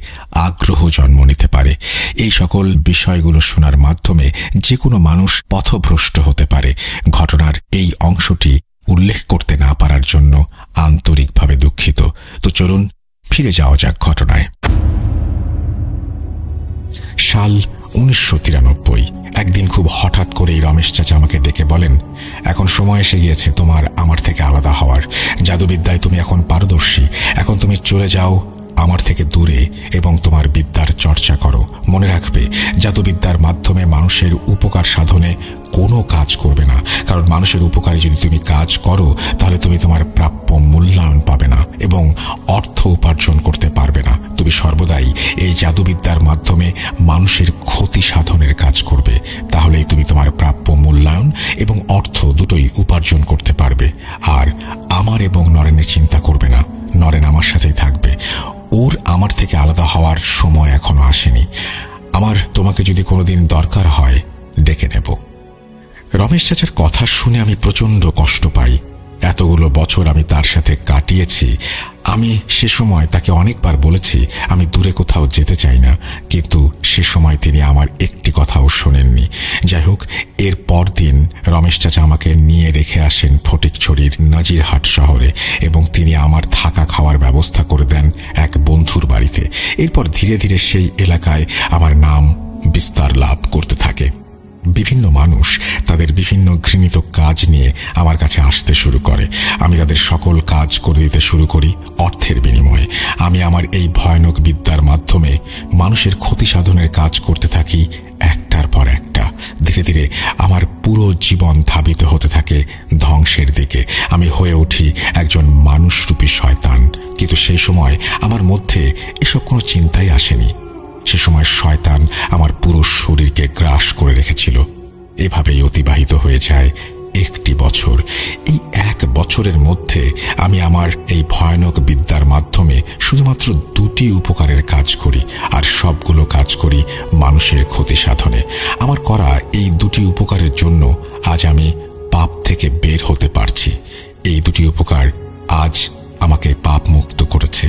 আগ্রহ জন্ম নিতে পারে। এই সকল বিষয়গুলো শোনার মাধ্যমে যে কোনো মানুষ পথভ্রষ্ট হতে পারে। ঘটনার এই অংশটি উল্লেখ করতে না পারার জন্য আন্তরিকভাবে দুঃখিত। তো চলুন ফিরে যাওয়া যাক ঘটনায়। সাল 1993। একদিন খুব হঠাৎ করেই রমেশ চাচা আমাকে ডেকে বলেন, এখন সময় এসে গিয়েছে তোমার আমার থেকে আলাদা হওয়ার। জাদুবিদ্যায় তুমি এখন পারদর্শী, এখন তুমি চলে যাও আমার থেকে দূরে এবং তোমার বিদ্যার চর্চা করো। মনে রাখবে, জাদুবিদ্যার মাধ্যমে মানুষের উপকার সাধনে কোনো কাজ করবে না, কারণ মানুষের উপকারে যদি তুমি কাজ করো তাহলে তুমি তোমার প্রাপ্য মূল্যায়ন পাবে না এবং অর্থ উপার্জন করতে পারবে না। তুমি সর্বদাই এই জাদুবিদ্যার মাধ্যমে মানুষের ক্ষতি সাধনের কাজ করবে, তাহলেই তুমি তোমার প্রাপ্য মূল্যায়ন এবং অর্থ দুটোই উপার্জন করতে পারবে। আর আমার এবং নরেনের চিন্তা করবে না, নরেন আমার সাথেই থাকবে। ওর আমার থেকে আলাদা হওয়ার সময় এখনো আসেনি। আমার তোমাকে যদি কোনোদিন দরকার হয় ডেকে নেব। রমেশ চাচার কথা শুনে আমি প্রচণ্ড কষ্ট পাই। এতগুলো বছর আমি তার সাথে কাটিয়েছি। আমি সে সময় তাকে অনেকবার বলেছি আমি দূরে কোথাও যেতে চাই না, কিন্তু সে সময় তিনি আমার একটি কথাও শোনেননি। যাই হোক, এর পর দিন রমেশ চাচা আমাকে নিয়ে রেখে আসেন ফটিকছড়ির নাজিরহাট শহরে এবং তিনি আমার থাকা খাওয়ার ব্যবস্থা করে দেন এক বন্ধুর বাড়িতে। এরপর ধীরে ধীরে সেই এলাকায় আমার নাম বিস্তার লাভ করতে থাকে। বিভিন্ন মানুষ তাদের বিভিন্ন ঘৃণিত কাজ নিয়ে আমার কাছে আসতে শুরু করে। আমি তাদের সকল কাজ করে দিতে শুরু করি অর্থের বিনিময়ে। আমি আমার এই ভয়ানক বিদ্যার মাধ্যমে মানুষের ক্ষতি সাধনের কাজ করতে থাকি একটার পর একটা। ধীরে ধীরে আমার পুরো জীবন ধাবিত হতে থাকে ধ্বংসের দিকে। আমি হয়ে উঠি একজন মানুষরূপী শয়তান। কিন্তু সেই সময় আমার মধ্যে এসব কোনো চিন্তাই আসেনি। সে সময় শয়তান আমার পুরো শরীরকে গ্রাস করে রেখেছিল। এভাবেই অতিবাহিত হয়ে যায় একটি বছর। এই এক বছরের মধ্যে আমি আমার এই ভয়ানক বিদ্যার মাধ্যমে শুধুমাত্র দুটি উপকারের কাজ করি, আর সবগুলো কাজ করি মানুষের ক্ষতি সাধনে। আমার করা এই দুটি উপকারের জন্য আজ আমি পাপ থেকে বের হতে পারছি। এই দুটি উপকার আজ আমাকে পাপ মুক্ত করেছে।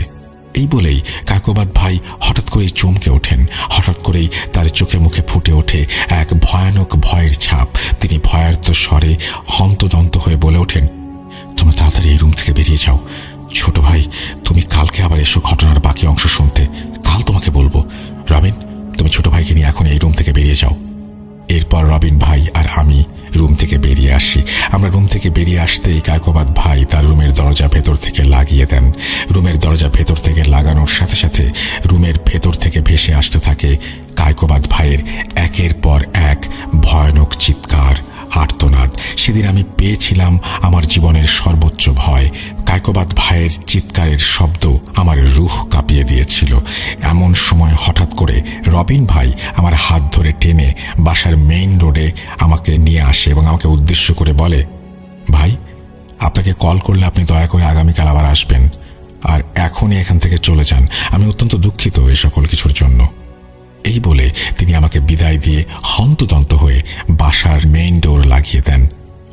এই বলেই কায়কোবাদ ভাই হঠাৎ করেই চমকে ওঠেন। হঠাৎ করেই তার চোখে মুখে ফুটে ওঠে এক ভয়ানক ভয়ের ছাপ। তিনি ভয়ার্ত স্বরে হন্তদন্ত হয়ে বলে ওঠেন, তোমরা তাড়াতাড়ি এই রুম থেকে বেরিয়ে যাও। ছোট ভাই, তুমি কালকে আবার এসো ঘটনার বাকি অংশ শুনতে। কাল তোমাকে বলবো। রবিন, তুমি ছোট ভাইকে নিয়ে এখন এই রুম থেকে বেরিয়ে যাও। এরপর রবিন ভাই আর আমি রুম থেকে বেরিয়ে আসি। আমরা রুম থেকে বেরিয়ে আসতেই কায়কোবাদ ভাই তার রুমের দরজা ভেতর থেকে লাগিয়ে দেন। রুমের দরজা ভেতর থেকে লাগানোর সাথে সাথে রুমের ভেতর থেকে ভেসে আসতে থাকে কায়কোবাদ ভাইয়ের একের পর এক ভয়ানক চিৎকার, আর্তনাদ। সেদিন আমি পেয়েছিলাম আমার জীবনের সর্বোচ্চ ভয়। কায়কোবাদ ভাইয়ের চিৎকারের শব্দ আমার রুহ কাঁপিয়ে দিয়েছিল। এমন সময় হঠাৎ করে রবিন ভাই আমার হাত ধরে টেনে বাসার মেইন রোডে আমাকে নিয়ে আসে এবং আমাকে উদ্দেশ্য করে বলে, ভাই, আপনাকে কল করলে আপনি দয়া করে আগামীকাল আবার আসবেন, আর এখনই এখান থেকে চলে যান। আমি অত্যন্ত দুঃখিত এই সকল কিছুর জন্য। এই বলে তিনি আমাকে বিদায় দিয়ে হন্তদন্ত হয়ে বাসার মেইন ডোর লাগিয়ে দেন।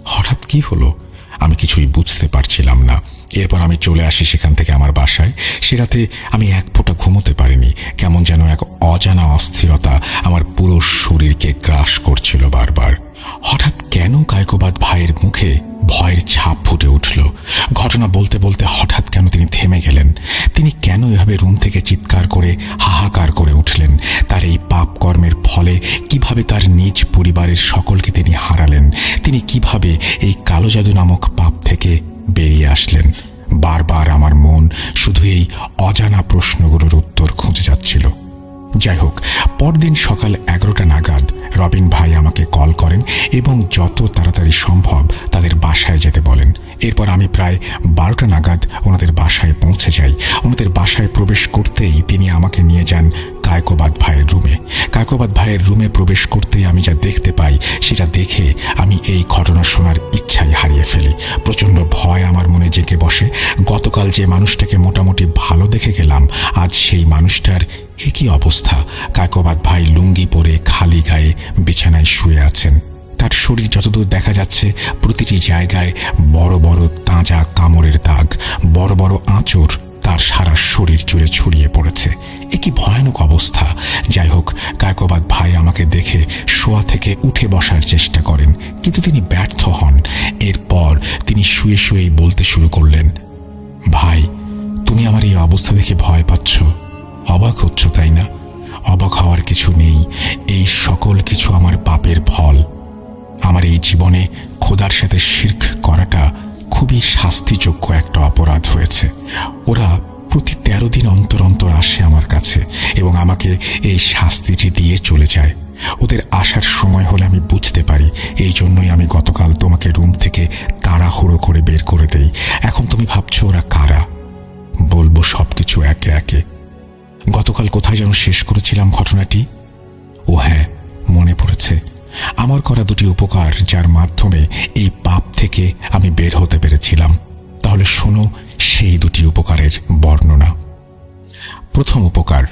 হঠাৎ কি হলো আমি কিছুই বুঝতে পারছিলাম না। এরপর আমি চলে আসি সেখান থেকে আমার বাসায়। সে রাতে আমি এক ফোঁটা ঘুমোতে পারিনি। কেমন যেন এক অজানা অস্থিরতা আমার পুরো শরীরকে গ্রাস করছিল বারবার। হঠাৎ কেন কায়কোবাদ ভাইয়ের মুখে ভয়ের ছাপ ফুটে উঠল? ঘটনা বলতে বলতে হঠাৎ কেন তিনি থেমে গেলেন? তিনি কেন এভাবে রুম থেকে চিৎকার করে হাহাকার করে উঠলেন? তার এই পাপ কর্মের ফলে কিভাবে তার নিজ পরিবারের সকলকে তিনি হারালেন? তিনি কিভাবে এই কালো জাদু নামক পাপ থেকে বেরিয়ে আসলেন? বারবার আমার মন শুধু এই অজানা প্রশ্নগুলোর উত্তর খুঁজে যাচ্ছিল। যাই হোক, পরদিন সকাল 11টা নাগাদ রবিন ভাই আমাকে কল করেন এবং যত তাড়াতাড়ি সম্ভব তাদের বাসায় যেতে বলেন। এরপর আমি প্রায় 12টা নাগাদ ওনাদের বাসায় পৌঁছে যাই। ওনাদের বাসায় প্রবেশ করতেই তিনি আমাকে নিয়ে যান কায়কোবাদ ভাইয়ের রুমে। কায়কোবাদ ভাইয়ের রুমে প্রবেশ করতেই আমি যা দেখতে পাই সেটা দেখে আমি এই ঘটনা শোনার ইচ্ছাই হারিয়ে ফেলি। প্রচণ্ড ভয় আমার মনে জেগে বসে। গতকাল যে মানুষটাকে মোটামুটি ভালো দেখে গেলাম, আজ সেই মানুষটার একই অবস্থা। কায়কোবাদ ভাই লুঙ্গি পরে খালি গায়ে বিছানায় শুয়ে আছেন। তার শরীর যতদূর দেখা যাচ্ছে প্রতিটি জায়গায় বড় বড় তাজা কামড়ের দাগ, বড় বড় আঁচড় তার সারা শরীর জুড়ে ছড়িয়ে পড়েছে। একই ভয়ানক অবস্থা। যাই হোক, কায়কোবাদ ভাই আমাকে দেখে শোয়া থেকে উঠে বসার চেষ্টা করেন, কিন্তু তিনি ব্যর্থ হন। এরপর তিনি শুয়ে শুয়েই বলতে শুরু করলেন, ভাই, তুমি আমার এই অবস্থা দেখে ভয় পাচ্ছ, অবাক হচ্ছ, তাই না? অবাক হওয়ার কিছু নেই। এই সকল কিছু আমার পাপের ফল। আমার এই জীবনে খোদার সাথে শিরক করাটা খুবই শাস্তিযোগ্য একটা অপরাধ হয়েছে। ওরা প্রতি 13 দিন অন্তর অন্তর আসে আমার কাছে এবং আমাকে এই শাস্তিটি দিয়ে চলে যায়। ওদের আসার সময় হলে আমি বুঝতে পারি। এই জন্যই আমি গতকাল তোমাকে রুম থেকে তাড়াহুড়ো করে বের করে দেই। এখন তুমি ভাবছো ওরা কারা? বলবো সবকিছু একে একে। গতকাল গতকাল কোথায় যেন শেষ করেছিলাম ঘটনাটি। ও হ্যাঁ, মনে পড়েছে, আমার করা দুটি উপকার যার মাধ্যমে এই পাপ থেকে আমি বের হতে পেরেছিলাম। তাহলে শোনো সেই দুটি উপকারের বর্ণনা। প্রথম উপকার,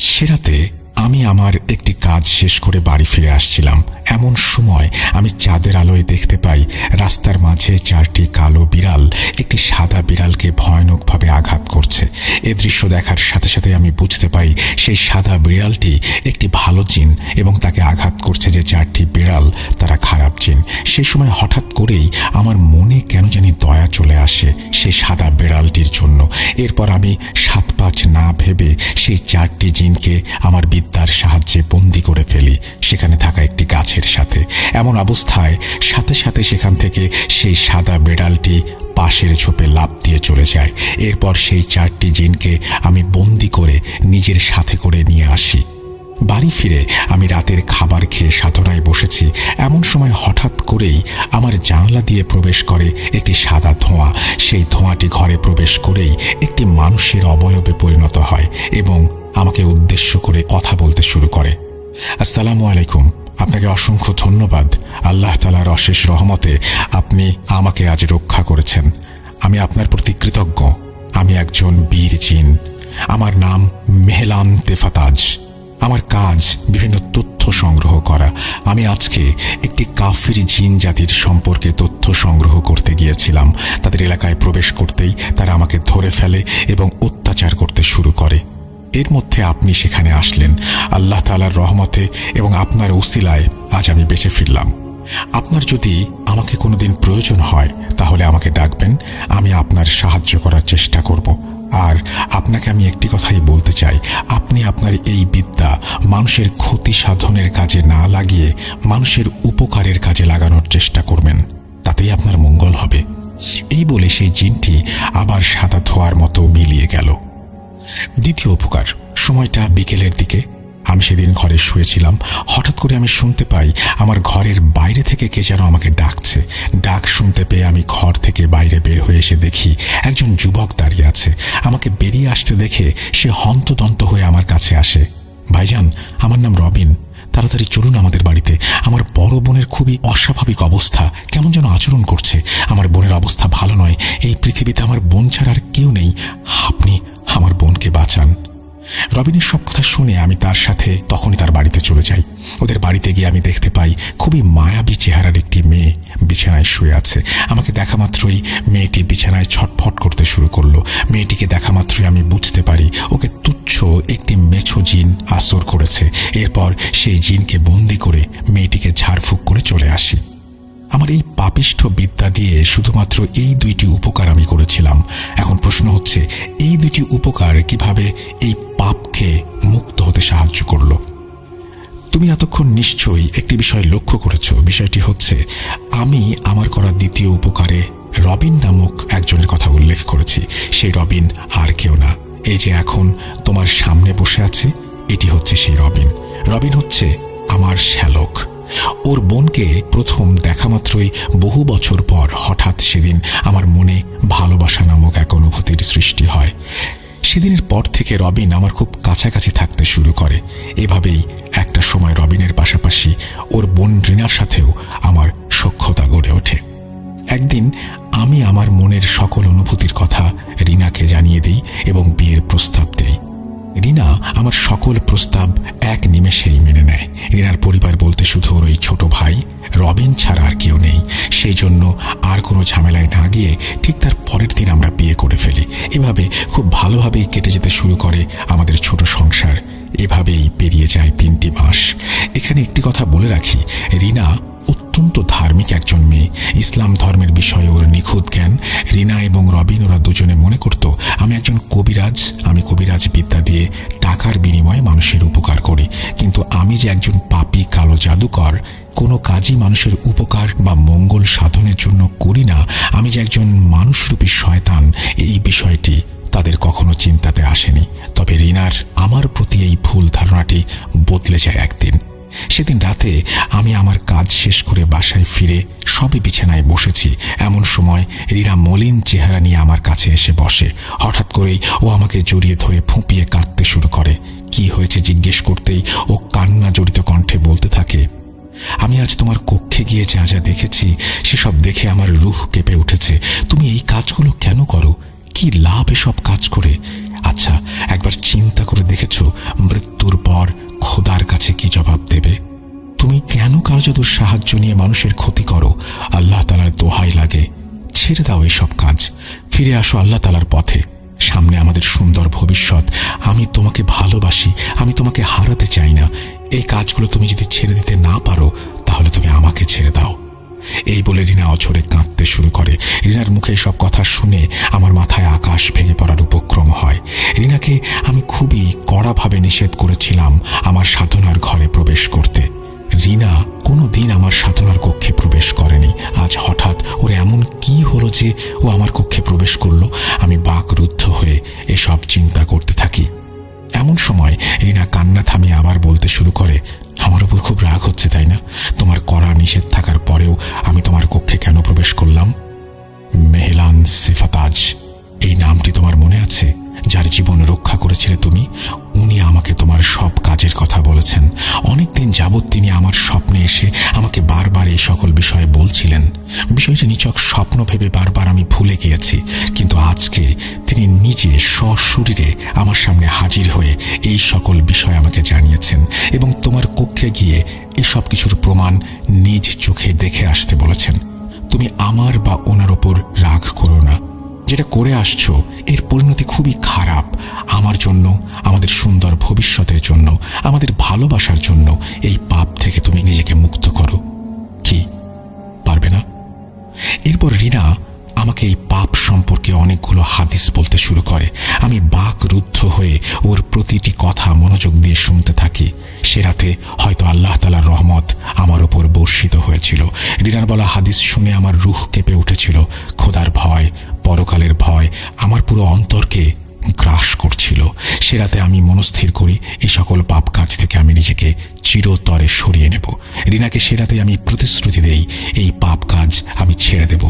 সে রাতে আমি আমার একটি কাজ শেষ করে বাড়ি ফিরে আসছিলাম। এমন সময় আমি চাঁদের আলোয় দেখতে পাই রাস্তার মাঝে 4টি কালো বিড়াল একটি সাদা বিড়ালকে ভয়ানকভাবে আঘাত করছে। এ দৃশ্য দেখার সাথে সাথে আমি বুঝতে পাই সেই সাদা বিড়ালটি একটি ভালো জিন এবং তাকে আঘাত করছে যে 4টি বিড়াল তারা খারাপ জিন। সেই সময় হঠাৎ করেই আমার মনে কেন জানি দয়া চলে আসে সেই সাদা বিড়ালটির জন্য। এরপর আমি 7-5 না ভেবে সেই 4টি জিনকে আমার বিদ্যার সাহায্যে বন্দি করে ফেলি সেখানে থাকা একটি গাছের সাথে। এমন অবস্থায় সাথে সাথে সেখান থেকে সেই সাদা বিড়ালটি পাশের ঝোপে লাফ দিয়ে চলে যায়। এরপর সেই 4টি জিনকে আমি বন্দি করে নিজের সাথে করে নিয়ে আসি। বাড়ি ফিরে আমি রাতের খাবার খেয়ে সাধনায় বসেছি। এমন সময় হঠাৎ করেই আমার জানলা দিয়ে প্রবেশ করে একটি সাদা ধোঁয়া। সেই ধোঁয়াটি ঘরে প্রবেশ করেই একটি মানুষের অবয়বে পরিণত হয় এবং আমাকে উদ্দেশ্য করে কথা বলতে শুরু করে। আসসালামু আলাইকুম, আপনাকে অসংখ্য ধন্যবাদ। আল্লাহ তাআলার অশেষ রহমতে আপনি আমাকে আজ রক্ষা করেছেন। আমি আপনার প্রতি কৃতজ্ঞ। আমি একজন বীর জিন। আমার নাম মেহলান তেফাতাজ। আমার কাজ বিভিন্ন তথ্য সংগ্রহ করা। আমি আজকে একটি কাফির জিন জাতির সম্পর্কে তথ্য সংগ্রহ করতে গিয়েছিলাম। তাদের এলাকায় প্রবেশ করতেই তারা আমাকে ধরে ফেলে এবং অত্যাচার করতে শুরু করে। এর মধ্যে আপনি সেখানে আসলেন। আল্লাহ তাআলার রহমতে এবং আপনার উসিলায় আজ আমি বেঁচে ফিরলাম। আপনার যদি আমাকে কোনোদিন প্রয়োজন হয় তাহলে আমাকে ডাকবেন, আমি আপনার সাহায্য করার চেষ্টা করব। আর আপনাকে আমি একটি কথাই বলতে চাই, আপনি আপনার এই বিদ্যা মানুষের ক্ষতি সাধনের কাজে না লাগিয়ে মানুষের উপকারের কাজে লাগানোর চেষ্টা করবেন, তাতেই আপনার মঙ্গল হবে। এই বলে সেই জিনটি আবার সাদা ধোঁয়ার মতো মিলিয়ে গেল। দ্বিতীয় উপকার, সময়টা বিকেলের দিকে। আমি সেদিন ঘরে শুয়েছিলাম। হঠাৎ করে আমি শুনতে পাই আমার ঘরের বাইরে থেকে কে যেন আমাকে ডাকছে। ডাক শুনতে পেয়ে আমি ঘর থেকে বাইরে বের হয়ে এসে দেখি একজন যুবক দাঁড়িয়ে আছে। আমাকে বেরিয়ে আসতে দেখে সে হন্তদন্ত হয়ে আমার কাছে আসে। ভাইজান, আমার নাম রবিন, তাড়াতাড়ি চলুন আমাদের বাড়িতে। আমার বড় বোনের খুবই অস্বাভাবিক অবস্থা, কেমন যেন আচরণ করছে। আমার বোনের অবস্থা ভালো নয়। এই পৃথিবীতে আমার বোন ছাড়া আর কেউ নেই। আপনি আমার বোনকে বাঁচান। রবিনের সব কথা শুনে আমি তার সাথে তখনই তার বাড়িতে চলে যাই। ওদের বাড়িতে গিয়ে আমি দেখতে পাই খুবই মায়াবী চেহারার একটি মেয়ে বিছানায় শুয়ে আছে। আমাকে দেখা মাত্রই মেয়েটি বিছানায় ছটফট করতে শুরু করলো। মেয়েটিকে দেখা মাত্রই আমি বুঝতে পারি ওকে তুচ্ছ একটি মেছো জিন আসর করেছে। এরপর সেই জিনকে বন্দি করে মেয়েটিকে ঝাড়ফুঁক করে চলে আসি। আমার এই পাপিষ্ঠ বিদ্যা দিয়ে শুধুমাত্র এই 2টি উপকার আমি করেছিলাম। এখন প্রশ্ন হচ্ছে, এই 2টি উপকার কিভাবে এই পাপকে মুক্ত হতে সাহায্য করলো? তুমি এতক্ষণ নিশ্চয়ই একটি বিষয় লক্ষ্য করেছ। বিষয়টি হচ্ছে, আমি আমার করা দ্বিতীয় উপকারে রবিন নামক একজনের কথা উল্লেখ করেছি। সেই রবিন আর কেউ না, এই যে এখন তোমার সামনে বসে আছে, এটি হচ্ছে সেই রবিন। রবিন হচ্ছে আমার শ্যালক। ওর বোনকে প্রথম দেখা মাত্রই বহু বছর পর হঠাৎ সেদিন আমার মনে ভালোবাসা নামক এক অনুভূতির সৃষ্টি হয়। সেদিনের পর থেকে রবিন আমার খুব কাছাকাছি থাকতে শুরু করে। এভাবেই একটা সময় রবিনের পাশাপাশি ওর বোন রিনার সাথেও আমার সখ্যতা গড়ে ওঠে। একদিন আমি আমার মনের সকল অনুভূতির কথা রিনাকে জানিয়ে দিই এবং বিয়ের প্রস্তাব দেই। রিনা আমার সকল প্রস্তাব এক নিমেষেই মেনে নেয়। রিনার পরিবার বলতে শুধু ওর ওই ছোট ভাই রবিন ছাড়া আর কেউ নেই। সেই জন্য আর কোনো ঝামেলায় না গিয়ে ঠিক তার পরের দিন আমরা বিয়ে করে ফেলি। এভাবে খুব ভালোভাবেই কেটে যেতে শুরু করে আমাদের ছোট সংসার। এভাবেই পেরিয়ে যায় 3টি মাস। এখানে একটি কথা বলে রাখি, রিনা অত্যন্ত ধার্মিক একজন মেয়ে। ইসলাম ধর্মের বিষয়ে ওর নিখুঁত জ্ঞান। রিনা এবং রবিন ওরা দুজনে মনে করত আমি একজন কবিরাজ। আমি কবিরাজ বিদ্যা দিয়ে টাকার বিনিময়ে মানুষের উপকার করি, কিন্তু আমি যে একজন পাপী কালো জাদুকর, কোনো কাজই মানুষের উপকার বা মঙ্গল সাধনের জন্য করি না, আমি যে একজন মানুষরূপী শয়তান, এই বিষয়টি তাদের কখনো চিন্তাতে আসেনি। তবে রিনার আমার প্রতি এই ভুল ধারণাটি বদলে যায় একদিন। সেদিন রাতে আমি আমার কাজ শেষ করে বাসায় ফিরে সবে বিছানায় বসেছি। এমন সময় রিনা মলিন চেহারা নিয়ে আমার কাছে এসে বসে। হঠাৎ করেই ও আমাকে জড়িয়ে ধরে ফুঁপিয়ে কাঁদতে শুরু করে। করতেই ও কান্না জড়িত কণ্ঠে বলতে থাকে, আমি আজ তোমার কক্ষে গিয়ে যা যা দেখেছি সেসব দেখে আমার রুহ কেঁপে উঠেছে। তুমি এই কাজগুলো কেন করো? কি লাভ এসব কাজ করে? আচ্ছা, একবার চিন্তা করে দেখেছো মৃত্যুর পর খোদার কাছে কি জবাব দেবে? তুমি কেন কালজাদুর সাহায্য নিয়ে মানুষের ক্ষতি করো? আল্লাহ তাআলার দোহাই লাগে, ছেড়ে দাও এসব কাজ, ফিরে আসো আল্লাহ তাআলার পথে। সামনে আমাদের সুন্দর ভবিষ্যৎ। আমি তোমাকে ভালোবাসি, আমি তোমাকে হারাতে চাই না। এই কাজগুলো তুমি যদি ছেড়ে দিতে না পারো তাহলে তুমি আমাকে ছেড়ে দাও। এই বলে রিনা অঝরে কাঁদতে শুরু করে। রিনার মুখে সব কথা শুনে আমার মাথায় আকাশ ভেঙে পড়ার উপক্রম হয়। রিনাকে আমি খুবই কড়াভাবে নিষেধ করেছিলাম আমার সাধনার ঘরে প্রবেশ করতে। রিনা কোনো দিন আমার সাধনার কক্ষে প্রবেশ করেনি। আজ হঠাৎ ওর এমন কি হলো যে ও আমার কক্ষে প্রবেশ করলো? আমি বাকরুদ্ধ হয়ে এসব চিন্তা করতে থাকি। এমন সময় রিনা কান্না থামিয়ে আবার বলতে শুরু করে, আমার উপর খুব রাগ হচ্ছে তাই না? তোমার কড়া নিষেধ থাকার পরেও আমি তোমার কক্ষে কেন প্রবেশ করলাম? মেহলান সিফাতাজ, এই নামটি তোমার মনে আছে? যার জীবন রক্ষা করেছিলে তুমি, উনি আমাকে তোমার সব কাজের কথা বলেছেন। অনেকদিন যাবৎ তিনি আমার স্বপ্নে এসে আমাকে বারবার এই সকল বিষয়ে বলছিলেন। বিষয়টা নিছক স্বপ্ন ভেবে বারবার আমি ভুলে গিয়েছি, কিন্তু আজকে তিনি নিজে সশরীরে আমার সামনে হাজির হয়ে এই সকল বিষয় আমাকে জানিয়েছেন এবং তোমার কক্ষে গিয়ে এসব কিছুর প্রমাণ নিজ চোখে দেখে আসতে বলেছেন। তুমি আমার বা ওনার ওপর রাগ করো না। যেটা করে আসছো এর পরিণতি খুবই খারাপ। আমার জন্য, আমাদের সুন্দর ভবিষ্যতের জন্য, আমাদের ভালোবাসার জন্য এই পাপ থেকে তুমি নিজেকে মুক্ত করো। কি পারবে না? এরপর রিনা আমাকে এই পাপ সম্পর্কে অনেকগুলো হাদিস বলতে শুরু করে। আমি বাকরুদ্ধ হয়ে ওর প্রতিটি কথা মনোযোগ দিয়ে শুনতে থাকি। সে রাতে হয়তো আল্লাহ তাআলার রহমত আমার ওপর বর্ষিত হয়েছিল। রিনার বলা হাদিস শুনে আমার রুহ কেঁপে উঠেছিল। খোদার ভয়, পরকালের ভয় আমার পুরো অন্তরকে গ্রাস করছিল। সে রাতে আমি মনস্থির করি এই সকল পাপ কাজ থেকে আমি নিজেকে চিরতরে সরিয়ে নেব। রিনাকে সে রাতে আমি প্রতিশ্রুতি দেই এই পাপ কাজ আমি ছেড়ে দেব।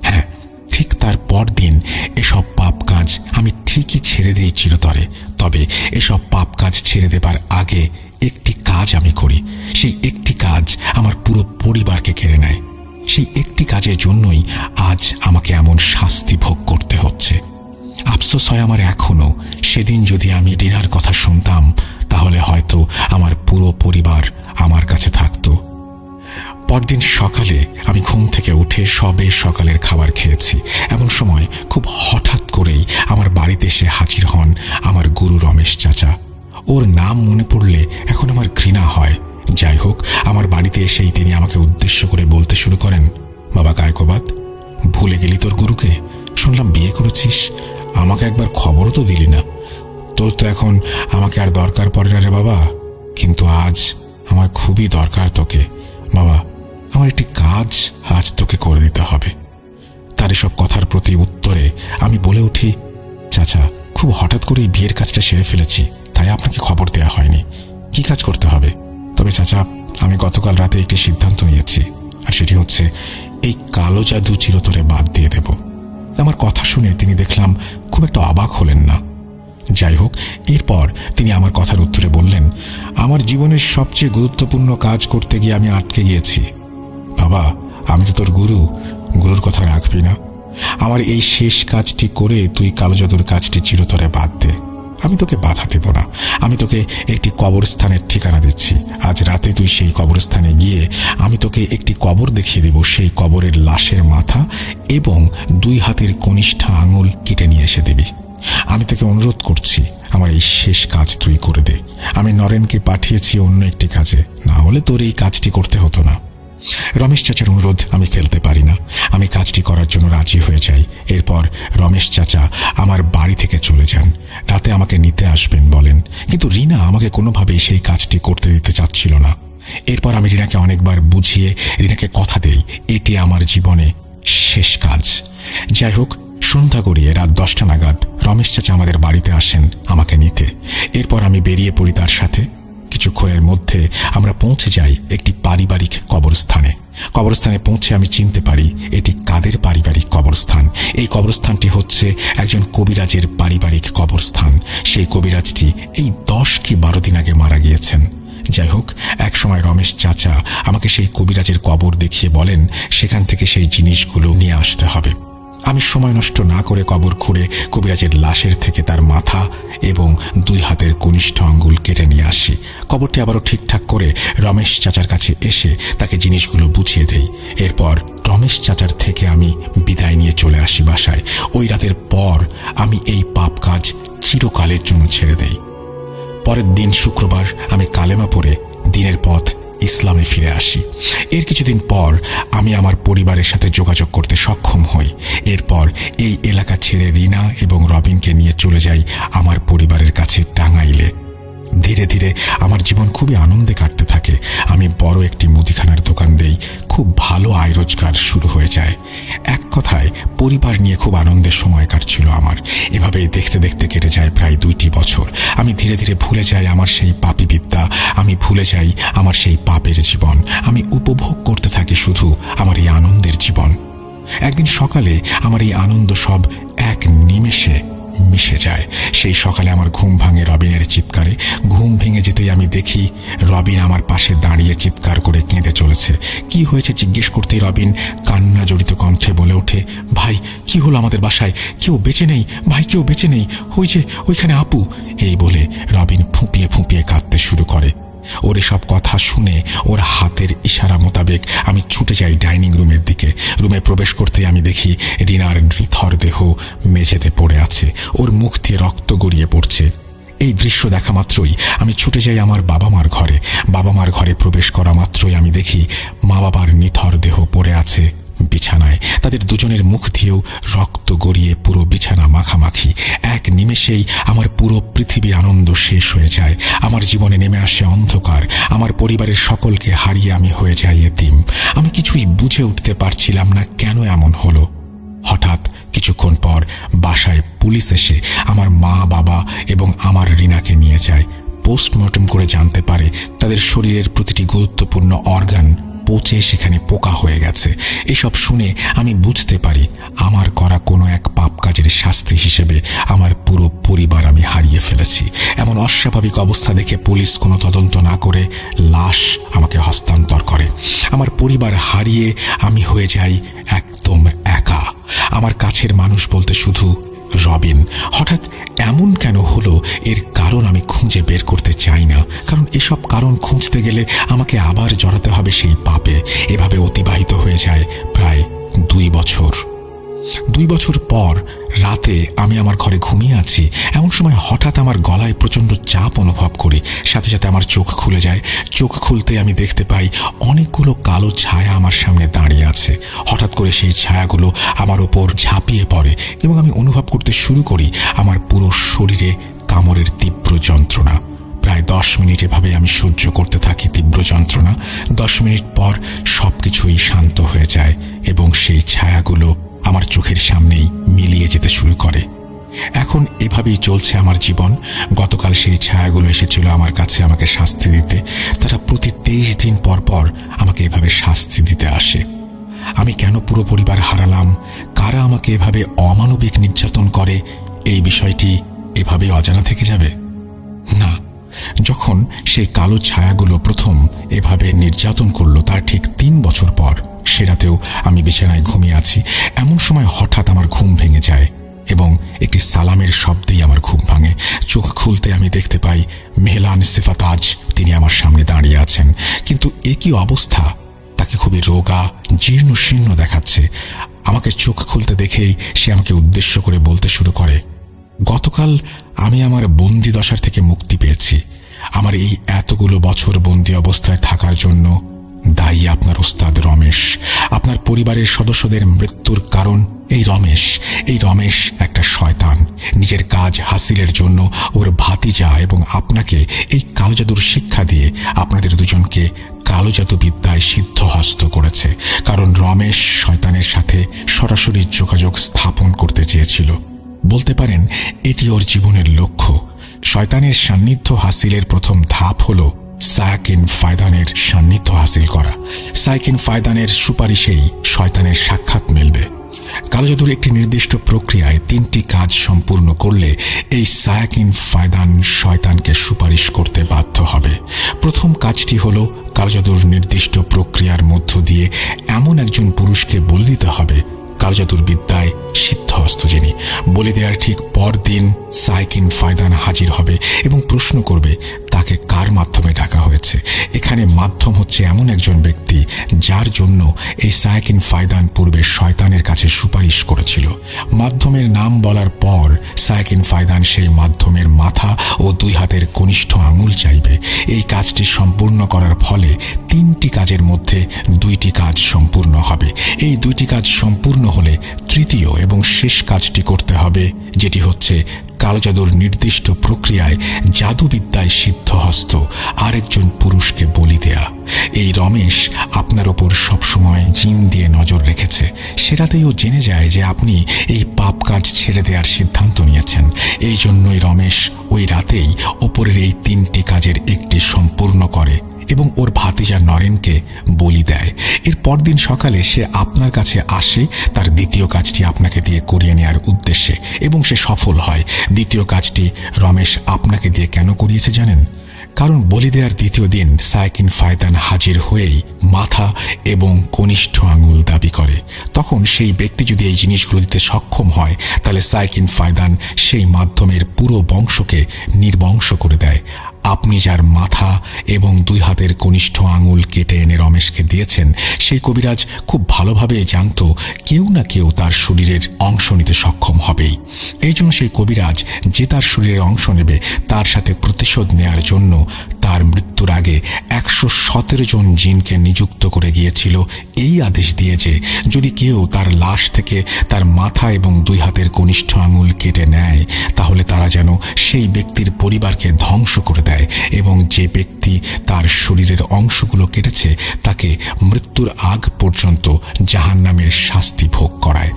হ্যাঁ, ঠিক তার পরদিন এসব পাপ কাজ আমি ঠিকই ছেড়ে দিই চিরতরে। তবে এসব পাপ কাজ ছেড়ে দেবার আগে একটি কাজ আমি করি। সেই একটি কাজ আমার পুরো পরিবারকে কেড়ে নেয়। সেই একটি কাজের জন্যই আজ আমাকে এমন শাস্তি ভোগ করতে হচ্ছে। আফসোস হয় আমার এখনো, সেদিন যদি আমি রিনার কথা শুনতাম তাহলে হয়তো আমার পুরো পরিবার আমার কাছে থাকতো। পরদিন সকালে আমি ঘুম থেকে উঠে সবে সকালের খাবার খেয়েছি। এমন সময় খুব হঠাৎ করেই আমার বাড়িতে এসে হাজির হন আমার গুরু রমেশ চাচা। ওর নাম মনে পড়লে এখন আমার ঘৃণা হয়। যাই হোক, আমার বাড়িতে এসেই তিনি আমাকে উদ্দেশ্য করে বলতে শুরু করেন, বাবা কায়কোবাদ, ভুলে গেলি তোর গুরুকে? শুনলাম বিয়ে করেছিস, আমাকে একবার খবরও তো দিলি না। তোর তো এখন আমাকে আর দরকার পড়ে না রে বাবা, কিন্তু আজ আমার খুবই দরকার তোকে। বাবা, আমার একটি কাজ আজ তোকে করে দিতে হবে। তার এসব কথার প্রতি উত্তরে আমি বলে উঠি, চাচা, খুব হঠাৎ করে এই বিয়ের কাজটা সেরে ফেলেছি, তাই আপনাকে খবর দেওয়া হয়নি। কি কাজ করতে হবে? তবে চাচা, আমি গতকাল রাতে একটি সিদ্ধান্ত নিয়েছি, আর সেটি হচ্ছে এই কালো জাদু চিরতরে বাদ দিয়ে দেব। আমার কথা শুনে তিনি দেখলাম খুব একটা অবাক হলেন না। যাই হোক, এরপর তিনি আমার কথার উত্তরে বললেন, আমার জীবনের সবচেয়ে গুরুত্বপূর্ণ কাজ করতে গিয়ে আমি আটকে গিয়েছি। বাবা, আমি তো তোর গুরুর কথা রাখবি না? আমার এই শেষ কাজটি করে তুই কালো জাদুর কাজটি চিরতরে বাদ দে। আমি তোকে বাধা দেব না। আমি তোকে একটি কবরস্থানের ঠিকানা দিচ্ছি। আজ রাতে তুই সেই কবরস্থানে গিয়ে আমি তোকে একটি কবর দেখিয়ে দেব। সেই কবরের লাশের মাথা এবং 2 হাতের কনিষ্ঠ আঙুল কেটে নিয়ে এসে দিবি। আমি তোকে অনুরোধ করছি, আমার এই শেষ কাজ তুই করে দে। আমি নরেনকে পাঠিয়েছি অন্য একটি কাজে, না হলে তোর এই কাজটি করতে হতো না। রমেশ চাচার অনুরোধ আমি ফেলতে পারি না। আমি কাজটি করার জন্য রাজি হয়ে যাই। এরপর রমেশ চাচা আমার বাড়ি থেকে চলে যান। রাতে আমাকে নিতে আসবেন বলেন, কিন্তু রিনা আমাকে কোনোভাবেই সেই কাজটি করতে দিতে চাচ্ছিল না। এরপর আমি রিনাকে অনেকবার বুঝিয়ে রিনাকে কথা দেই এটি আমার জীবনে শেষ কাজ। যাই হোক, সন্ধ্যা গড়িয়ে রাত 10টা নাগাদ রমেশ চাচা আমাদের বাড়িতে আসেন আমাকে নিতে। এরপর আমি বেরিয়ে পড়ি তার সাথে। কিছু কিছুক্ষণের মধ্যে আমরা পৌঁছে যাই একটি পারিবারিক কবরস্থানে। কবরস্থানে পৌঁছে আমি চিনতে পারি এটি কাদের পারিবারিক কবরস্থান। এই কবরস্থানটি হচ্ছে একজন কবিরাজের পারিবারিক কবরস্থান। সেই কবিরাজটি এই 10 কি 12 দিন আগে মারা গিয়েছেন। যাই হোক, একসময় রমেশ চাচা আমাকে সেই কবিরাজের কবর দেখিয়ে বলেন সেখান থেকে সেই জিনিসগুলো নিয়ে আসতে হবে। আমি সময় নষ্ট না করে কবর খুঁড়ে কবিরাজের লাশের থেকে তার মাথা এবং 2 হাতের কনিষ্ঠ আঙ্গুল কেটে নিয়ে আসি। কবরটি আবারও ঠিকঠাক করে রমেশ চাচার কাছে এসে তাকে জিনিসগুলো বুঝিয়ে দেই। এরপর রমেশ চাচার থেকে আমি বিদায় নিয়ে চলে আসি বাসায়। ওই রাতের পর আমি এই পাপ কাজ চিরকালের জন্য ছেড়ে দেই। পরের দিন শুক্রবার আমি কালেমা পড়ে দিনের পথ ইসলামে ফিরে আসি। এর কিছুদিন পর আমি আমার পরিবারের সাথে যোগাযোগ করতে সক্ষম হই। এরপর এই এলাকা ছেড়ে রিনা এবং রবিনকে নিয়ে চলে যাই আমার পরিবারের কাছে টাঙ্গাইলে। ধীরে ধীরে আমার জীবন খুবই আনন্দে কাটতে থাকে। আমি বড় একটি মুদিখানার দোকান দেই। খুব ভালো আয় রোজগার শুরু হয়ে যায়। এক কথায় পরিবার নিয়ে খুব আনন্দের সময় কাটছিল আমার। এভাবেই দেখতে দেখতে কেটে যায় প্রায় 2টি বছর। আমি ধীরে ধীরে ভুলে যাই আমার সেই পাপী বিদ্যা। আমি ভুলে যাই আমার সেই পাপের জীবন। আমি উপভোগ করতে থাকি শুধু আমার এই আনন্দের জীবন। একদিন সকালে আমার এই আনন্দ সব এক নিমেষে মিশে যায়। সেই সকালে আমার ঘুম ভাঙে রবিনের চিৎকারে। ঘুম ভেঙে যেতেই আমি দেখি রবিন আমার পাশে দাঁড়িয়ে চিৎকার করে কেঁদে চলেছে। কি হয়েছে জিজ্ঞেস করতেই রবিন কান্না জড়িত কণ্ঠে বলে ওঠে, ভাই কি হলো আমাদের বাসায়? কেউ বেঁচে নেই ভাই, কেউ বেঁচে নেই। ওই যে ওইখানে আপু। এই বলে রবিন ফুঁপিয়ে ফুঁপিয়ে কাঁদতে শুরু করে। ওর এসব কথা শুনে ওর হাতের ইশারা মোতাবেক আমি ছুটে যাই ডাইনিং রুমের দিকে। রুমে প্রবেশ করতে আমি দেখি রিনার নিথর দেহ মেঝেতে পড়ে আছে। ওর মুখ দিয়ে রক্ত গড়িয়ে পড়ছে। এই দৃশ্য দেখা মাত্রই আমি ছুটে যাই আমার বাবা মার ঘরে। বাবা মার ঘরে প্রবেশ করা মাত্রই আমি দেখি মা বাবার নিথর দেহ পড়ে আছে বিছানায়। তাদের দুজনের মুখ দিয়েও রক্ত গড়িয়ে পুরো বিছানা মাখামাখি। এক নিমেষেই আমার পুরো পৃথিবীর আনন্দ শেষ হয়ে যায়। আমার জীবনে নেমে আসে অন্ধকার। আমার পরিবারের সকলকে হারিয়ে আমি হয়ে যাই এতিম। আমি কিছুই বুঝে উঠতে পারছিলাম না কেন এমন হলো। হঠাৎ কিছুক্ষণ পর বাসায় পুলিশ এসে আমার মা বাবা এবং আমার রিনাকে নিয়ে যায়। পোস্টমর্টম করে জানতে পারে তাদের শরীরের প্রতিটি গুরুত্বপূর্ণ অর্গান পচে সেখানে পোকা হয়ে গেছে। এসব শুনে আমি বুঝতে পারি আমার করা কোনো এক পাপ কাজের শাস্তি হিসেবে আমার পুরো পরিবার আমি হারিয়ে ফেলেছি। এমন অস্বাভাবিক অবস্থা দেখে পুলিশ কোনো তদন্ত না করে লাশ আমাকে হস্তান্তর করে। আমার পরিবার হারিয়ে আমি হয়ে যাই একদম একা। আমার কাছের মানুষ বলতে শুধু রবিন। হঠাৎ এমন কেন হলো এর কারণ আমি খুঁজে বের করতে চাই না, কারণ এসব কারণ খুঁজতে গেলে আমাকে আবার জড়াতে হবে সেই পাপে। এভাবে অতিবাহিত হয়ে যায় প্রায় 2 বছর। 2 বছর পর রাতে আমি আমার ঘরে ঘুমিয়ে আছি। এমন সময় হঠাৎ আমার গলায় প্রচণ্ড চাপ অনুভব করি। সাথে সাথে আমার চোখ খুলে যায়। চোখ খুলতে আমি দেখতে পাই অনেকগুলো কালো ছায়া আমার সামনে দাঁড়িয়ে আছে। হঠাৎ করে সেই ছায়াগুলো আমার ওপর ঝাঁপিয়ে পড়ে এবং আমি অনুভব করতে শুরু করি আমার পুরো শরীরে কামড়ের তীব্র যন্ত্রণা। প্রায় 10 মিনিট এভাবে আমি সহ্য করতে থাকি তীব্র যন্ত্রণা। 10 মিনিট পর সব কিছুই শান্ত হয়ে যায় এবং সেই ছায়াগুলো আমার চোখের সামনেই মিলিয়ে যেতে শুরু করে। এখন এভাবেই চলছে আমার জীবন। গতকাল সেই ছায়াগুলো এসেছিল আমার কাছে আমাকে শাস্তি দিতে। তারা প্রতি 23 দিন পর পর আমাকে এভাবে শাস্তি দিতে আসে। আমি কেন পুরো পরিবার হারালাম, কারা আমাকে এভাবে অমানবিক নির্যাতন করে, এই বিষয়টি এভাবে অজানা থেকে যাবে না। যখন সেই কালো ছায়াগুলো প্রথম এভাবে নির্যাতন করলো তার ঠিক 3 বছর পর সে রাতেও আমি বিছানায় ঘুমিয়ে আছি। এমন সময় হঠাৎ আমার ঘুম ভেঙে যায় এবং একটি সালামের শব্দেই আমার ঘুম ভাঙে। চোখ খুলতে আমি দেখতে পাই মেহলান সিফাতাজ তিনি আমার সামনে দাঁড়িয়ে আছেন। কিন্তু একই অবস্থা, তাকে খুবই রোগা জীর্ণ শীর্ণ দেখাচ্ছে। আমাকে চোখ খুলতে দেখেই সে আমাকে উদ্দেশ্য করে বলতে শুরু করে, গতকাল আমি আমার বন্দি দশার থেকে মুক্তি পেয়েছি। আমার এই এতগুলো বছর বন্দি অবস্থায় থাকার জন্য দায়ী আপনার ওস্তাদ রমেশ। আপনার পরিবারের সদস্যদের মৃত্যুর কারণ এই রমেশ। এই রমেশ একটা শয়তান। নিজের কাজ হাসিলের জন্য ওর ভাতিজা এবং আপনাকে এই কালো জাদুর শিক্ষা দিয়ে আপনাদের দুজনকে কালো জাদু বিদ্যায় সিদ্ধহস্ত করেছে। কারণ রমেশ শয়তানের সাথে সরাসরি যোগাযোগ স্থাপন করতে চেয়েছিল। বলতে পারেন এটি ওর জীবনের লক্ষ্য। শয়তানের সান্নিধ্য হাসিলের প্রথম ধাপ হলো সায়াকিন ফায়দানের সান্নিধ্য হাসিল করা। সায়াকিন ফায়দানের সুপারিশেই শয়তানের সাক্ষাৎ মিলবে। কালো জাদুর একটি নির্দিষ্ট প্রক্রিয়ায় 3টি কাজ সম্পূর্ণ করলে এই সায়াকিন ফায়দান শয়তানকে সুপারিশ করতে বাধ্য হবে। প্রথম কাজটি হলো কালো জাদুর নির্দিষ্ট প্রক্রিয়ার মধ্য দিয়ে এমন একজন পুরুষকে বলি দিতে হবে, কালো জাদুর বিদ্যায় সিদ্ধহস্ত যিনি। বলি দেওয়ার ঠিক পরদিন সায়াকিন ফায়দান হাজির হবে এবং প্রশ্ন করবে তাকে কার মাধ্যমে ডাকা হয়েছে। এখানে মাধ্যম হচ্ছে এমন একজন ব্যক্তি যার জন্য এই সায়াকিন ফায়দান পূর্বে শয়তানের কাছে সুপারিশ করেছিল। মাধ্যমের নাম বলার পর সায়াকিন ফায়দান সেই মাধ্যমের মাথা ও 2 হাতের কনিষ্ঠ আঙুল চাইবে। এই কাজটি সম্পূর্ণ করার ফলে 3টি কাজের মধ্যে 2টি কাজ সম্পূর্ণ হবে। এই 2টি কাজ সম্পূর্ণ হলে তৃতীয় এবং শেষ কাজটি করতে হবে, যেটি হচ্ছে কালো জাদুর নির্দিষ্ট প্রক্রিয়ায় জাদুবিদ্যায় সিদ্ধহস্ত আরেকজন পুরুষকে বলি দেয়া। এই রমেশ আপনার ওপর সবসময় জিন দিয়ে নজর রেখেছে। সেটাতেই ও জেনে যায় যে আপনি এই পাপ কাজ ছেড়ে দেওয়ার সিদ্ধান্ত নিয়েছেন। এই জন্যই রমেশ ওই রাতেই ওপরের এই 3টি কাজের একটি সম্পূর্ণ করে এবং ওর ভাতিজা নরেনকে বলি দেয়। এর পরদিন সকালে সে আপনার কাছে আসে তার দ্বিতীয় কাজটি আপনাকে দিয়ে করিয়ে নেওয়ার উদ্দেশ্যে এবং সে সফল হয়। দ্বিতীয় কাজটি রমেশ আপনাকে দিয়ে কেন করিয়েছে জানেন? কারণ বলি দেওয়ার দ্বিতীয় দিন সায়াকিন ফায়দান হাজির হয়েই মাথা এবং কনিষ্ঠ আঙুল দাবি করে। তখন সেই ব্যক্তি যদি এই জিনিসগুলো দিতে সক্ষম হয় তাহলে সায়াকিন ফায়দান সেই মাধ্যমের পুরো বংশকে নির্বংশ করে দেয়। আপনি যার মাথা এবং 2 হাতের কনিষ্ঠ আঙুল কেটে এনে রমেশকে দিয়েছেন, সেই কবিরাজ খুব ভালোভাবেই জানত কেউ না কেউ তার শরীরের অংশ নিতে সক্ষম হবেই। এই জন্য সেই কবিরাজ যে তার শরীরের অংশ নেবে তার সাথে প্রতিশোধ নেয়ার জন্য তার মৃত্যুর আগে 117 জন জিনকে নিযুক্ত করে গিয়েছিল এই আদেশ দিয়ে যে যদি কেউ তার লাশ থেকে তার মাথা এবং 2 হাতের কনিষ্ঠ আঙুল কেটে নেয় তাহলে তারা যেন সেই ব্যক্তির পরিবারকে ধ্বংস করে দেয় এবং যে ব্যক্তি তার শরীরের অংশগুলো কেটেছে তাকে মৃত্যুর আগ পর্যন্ত জাহান্নামের শাস্তি ভোগ করায়।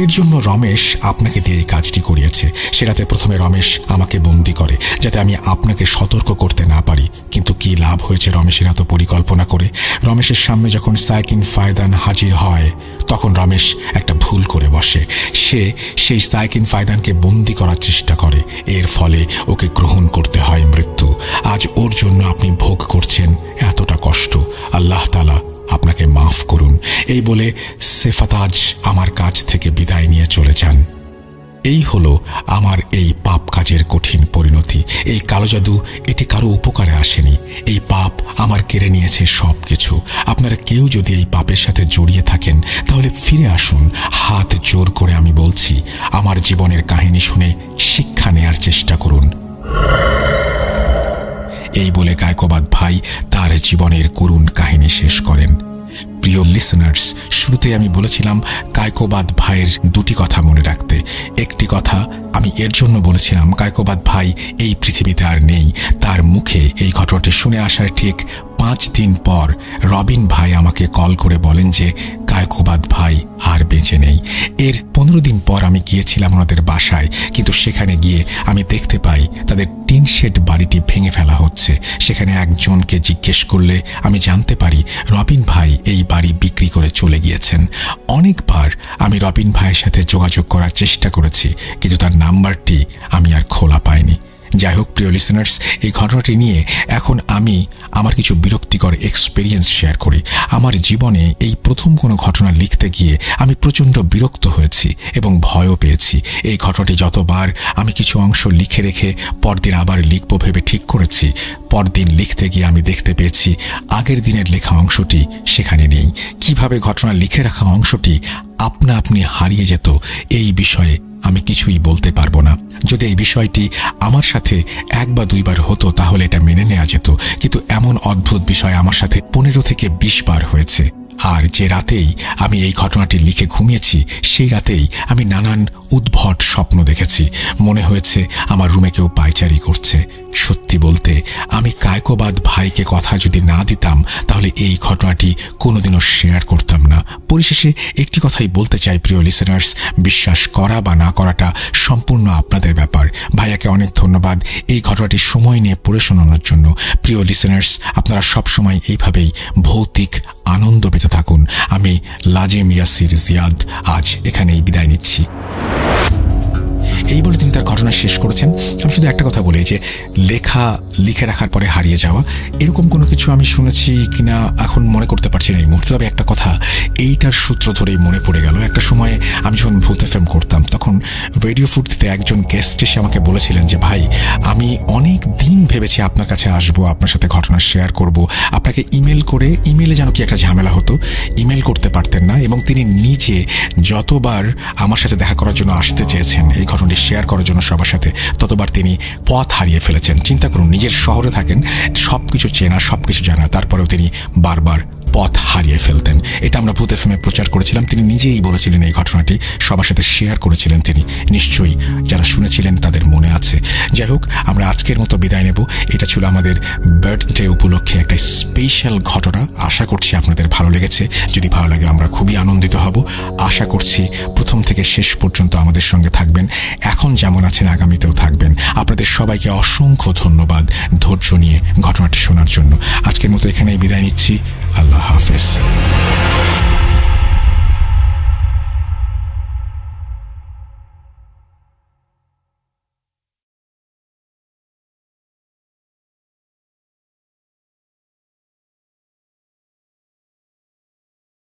এর জন্য রমেশ আপনাকে দিয়ে এই কাজটি করিয়েছে। সেটাতে প্রথমে রমেশ আমাকে বন্দি করে যাতে আমি আপনাকে সতর্ক করতে না পারি। কিন্তু কি লাভ হয়েছে রমেশের এত পরিকল্পনা করে? রমেশের সামনে যখন সায়াকিন ফায়দান হাজির হয় তখন রমেশ একটা ভুল করে বসে। সে সেই সায়াকিন ফায়দানকে বন্দি করার চেষ্টা করে। এর ফলে ওকে গ্রহণ করতে হয় মৃত্যু। আজ ওর জন্য আপনি ভোগ করছেন এতটা কষ্ট। আল্লাহ তাআলা আপনাকে মাফ করুন। এই বলে সেফাতাজ আমার কাছ থেকে বিদায় নিয়ে চলে যান। এই হলো আমার এই পাপ কাজের কঠিন পরিণতি। এই কালো জাদু এটি কারো উপকারে আসেনি। এই পাপ আমার কেড়ে নিয়েছে সব কিছু। আপনারা কেউ যদি এই পাপের সাথে জড়িয়ে থাকেন তাহলে ফিরে আসুন। হাত জোর করে আমি বলছি, আমার জীবনের কাহিনী শুনে শিক্ষা নেয়ার চেষ্টা করুন। এই বলে কায়কোবাদ ভাই তার জীবনের করুণ কাহিনী শেষ করেন। প্রিয় লিসেনার্স, শুরুতে আমি বলেছিলাম কায়কোবাদ ভাইয়ের 2টি কথা মনে রাখতে। একটি কথা আমি এর জন্য বলেছিলাম কায়কোবাদ ভাই এই পৃথিবীতে আর নেই। তার মুখে এই ঘটনাটি শুনে আসার ঠিক 5 দিন পর রবিন ভাই আমাকে কল করে বলেন যে কায়কোবাদ ভাই আর বেঁচে নেই। এর 15 দিন পর আমি গিয়েছিলাম ওনাদের বাসায়, কিন্তু সেখানে গিয়ে আমি দেখতে পাই তাদের টিন শেড বাড়িটি ভেঙে ফেলা হচ্ছে। সেখানে একজনকে জিজ্ঞেস করলে আমি জানতে পারি রবিন ভাই এই বাড়ি বিক্রি করে চলে গিয়েছেন। অনেকবার আমি রবিন ভাইয়ের সাথে যোগাযোগ করার চেষ্টা করেছি, কিন্তু তার নাম্বারটি আমি আর খোলা পাইনি। যাই হোক প্রিয় লিসেনার্স, এই ঘটনাটি নিয়ে এখন আমি আমার কিছু বিরক্তিকর এক্সপেরিয়েন্স শেয়ার করি। আমার জীবনে এই প্রথম কোনো ঘটনা লিখতে গিয়ে আমি প্রচণ্ড বিরক্ত হয়েছি এবং ভয়ও পেয়েছি। এই ঘটনাটি যতবার আমি কিছু অংশ লিখে রেখে পরদিন আবার লিখব ভেবে ঠিক করেছি, পরদিন লিখতে গিয়ে আমি দেখতে পেয়েছি আগের দিনের লেখা অংশটি সেখানে নেই। কিভাবে ঘটনা লিখে রাখা অংশটি আপনা আপনি হারিয়ে যেত এই বিষয়ে আমি কিছুই বলতে পারবো না। যদি এই বিষয়টি আমার সাথে 1 বা 2 বার হতো তাহলে এটা মেনে নেওয়া যেত, কিন্তু এমন অদ্ভুত বিষয় আমার সাথে 15 থেকে 20 বার হয়েছে। আর যে রাতেই আমি এই ঘটনাটি লিখে ঘুমিয়েছি সেই রাতেই আমি নানান উদ্ভট স্বপ্ন দেখেছি। মনে হয়েছে আমার রুমে কেউ পায়চারি করছে। সত্যি বলতে আমি কায়কোবাদ ভাইকে কথা যদি না দিতাম তাহলে এই ঘটনাটি কোনোদিনও শেয়ার করতাম না। পরিশেষে একটি কথাই বলতে চাই প্রিয় লিসেনার্স, বিশ্বাস করা বা না করাটা সম্পূর্ণ আপনাদের ব্যাপার। ভাইয়াকে অনেক ধন্যবাদ এই ঘটনাটি সময় নিয়ে পড়ে শোনানোর জন্য। প্রিয় লিসেনার্স, আপনারা সবসময় এইভাবেই ভৌতিক আনন্দ পেতে থাকুন। আমি লাজিম ইয়াসির জিয়াদ আজ এখানেই বিদায় নিচ্ছি। এই বলে তিনি তার ঘটনা শেষ করেছেন। আমি শুধু একটা কথা বলি যে লেখা লিখে রাখার পরে হারিয়ে যাওয়া এরকম কোনো কিছু আমি শুনেছি কিনা এখন মনে করতে পারছি না এই মুহূর্তে। তবে একটা কথা এইটার সূত্র ধরেই মনে পড়ে গেল। একটা সময়ে আমি যখন ভূত এফএম করতাম তখন রেডিও ফুর্তিতে একজন গেস্ট এসে আমাকে বলেছিলেন যে ভাই, আমি অনেক দিন ভেবেছি আপনার কাছে আসবো, আপনার সাথে ঘটনা শেয়ার করব। আপনাকে ইমেল করে, ইমেলে যেন কি একটা ঝামেলা হতো, ইমেল করতে পারতেন না এবং তিনি নিজে যতবার আমার সাথে দেখা করার জন্য আসতে চেয়েছেন এই ঘটনাটি শেয়ার করার জন্য সবার সাথে, ততবার তিনি পথ হারিয়ে ফেলেছেন। চিন্তা করুন, নিজের শহরে থাকেন, সব কিছু চেনা, সব কিছু জানা, তারপরেও তিনি বারবার পথ হারিয়ে ফেলতেন। এটা আমরা ভূত এফএমে প্রচার করেছিলাম। তিনি নিজেই বলেছিলেন এই ঘটনাটি, সবার সাথে শেয়ার করেছিলেন তিনি। নিশ্চয়ই যারা শুনেছিলেন তাদের মনে আছে। যাই হোক, আমরা আজকের মতো বিদায় নেব। এটা ছিল আমাদের বার্থডে উপলক্ষে একটা স্পেশাল ঘটনা। আশা করছি আপনাদের ভালো লেগেছে। যদি ভালো লাগে আমরা খুবই আনন্দিত হব। আশা করছি প্রথম থেকে শেষ পর্যন্ত আমাদের সঙ্গে থাকবেন। এখন যেমন আছেন আগামীতেও থাকবেন। আপনাদের সবাইকে অসংখ্য ধন্যবাদ ধৈর্য নিয়ে ঘটনাটি শোনার জন্য। আজকের মতো এখানেই বিদায় নিচ্ছি। আল্লাহ হাফেজ।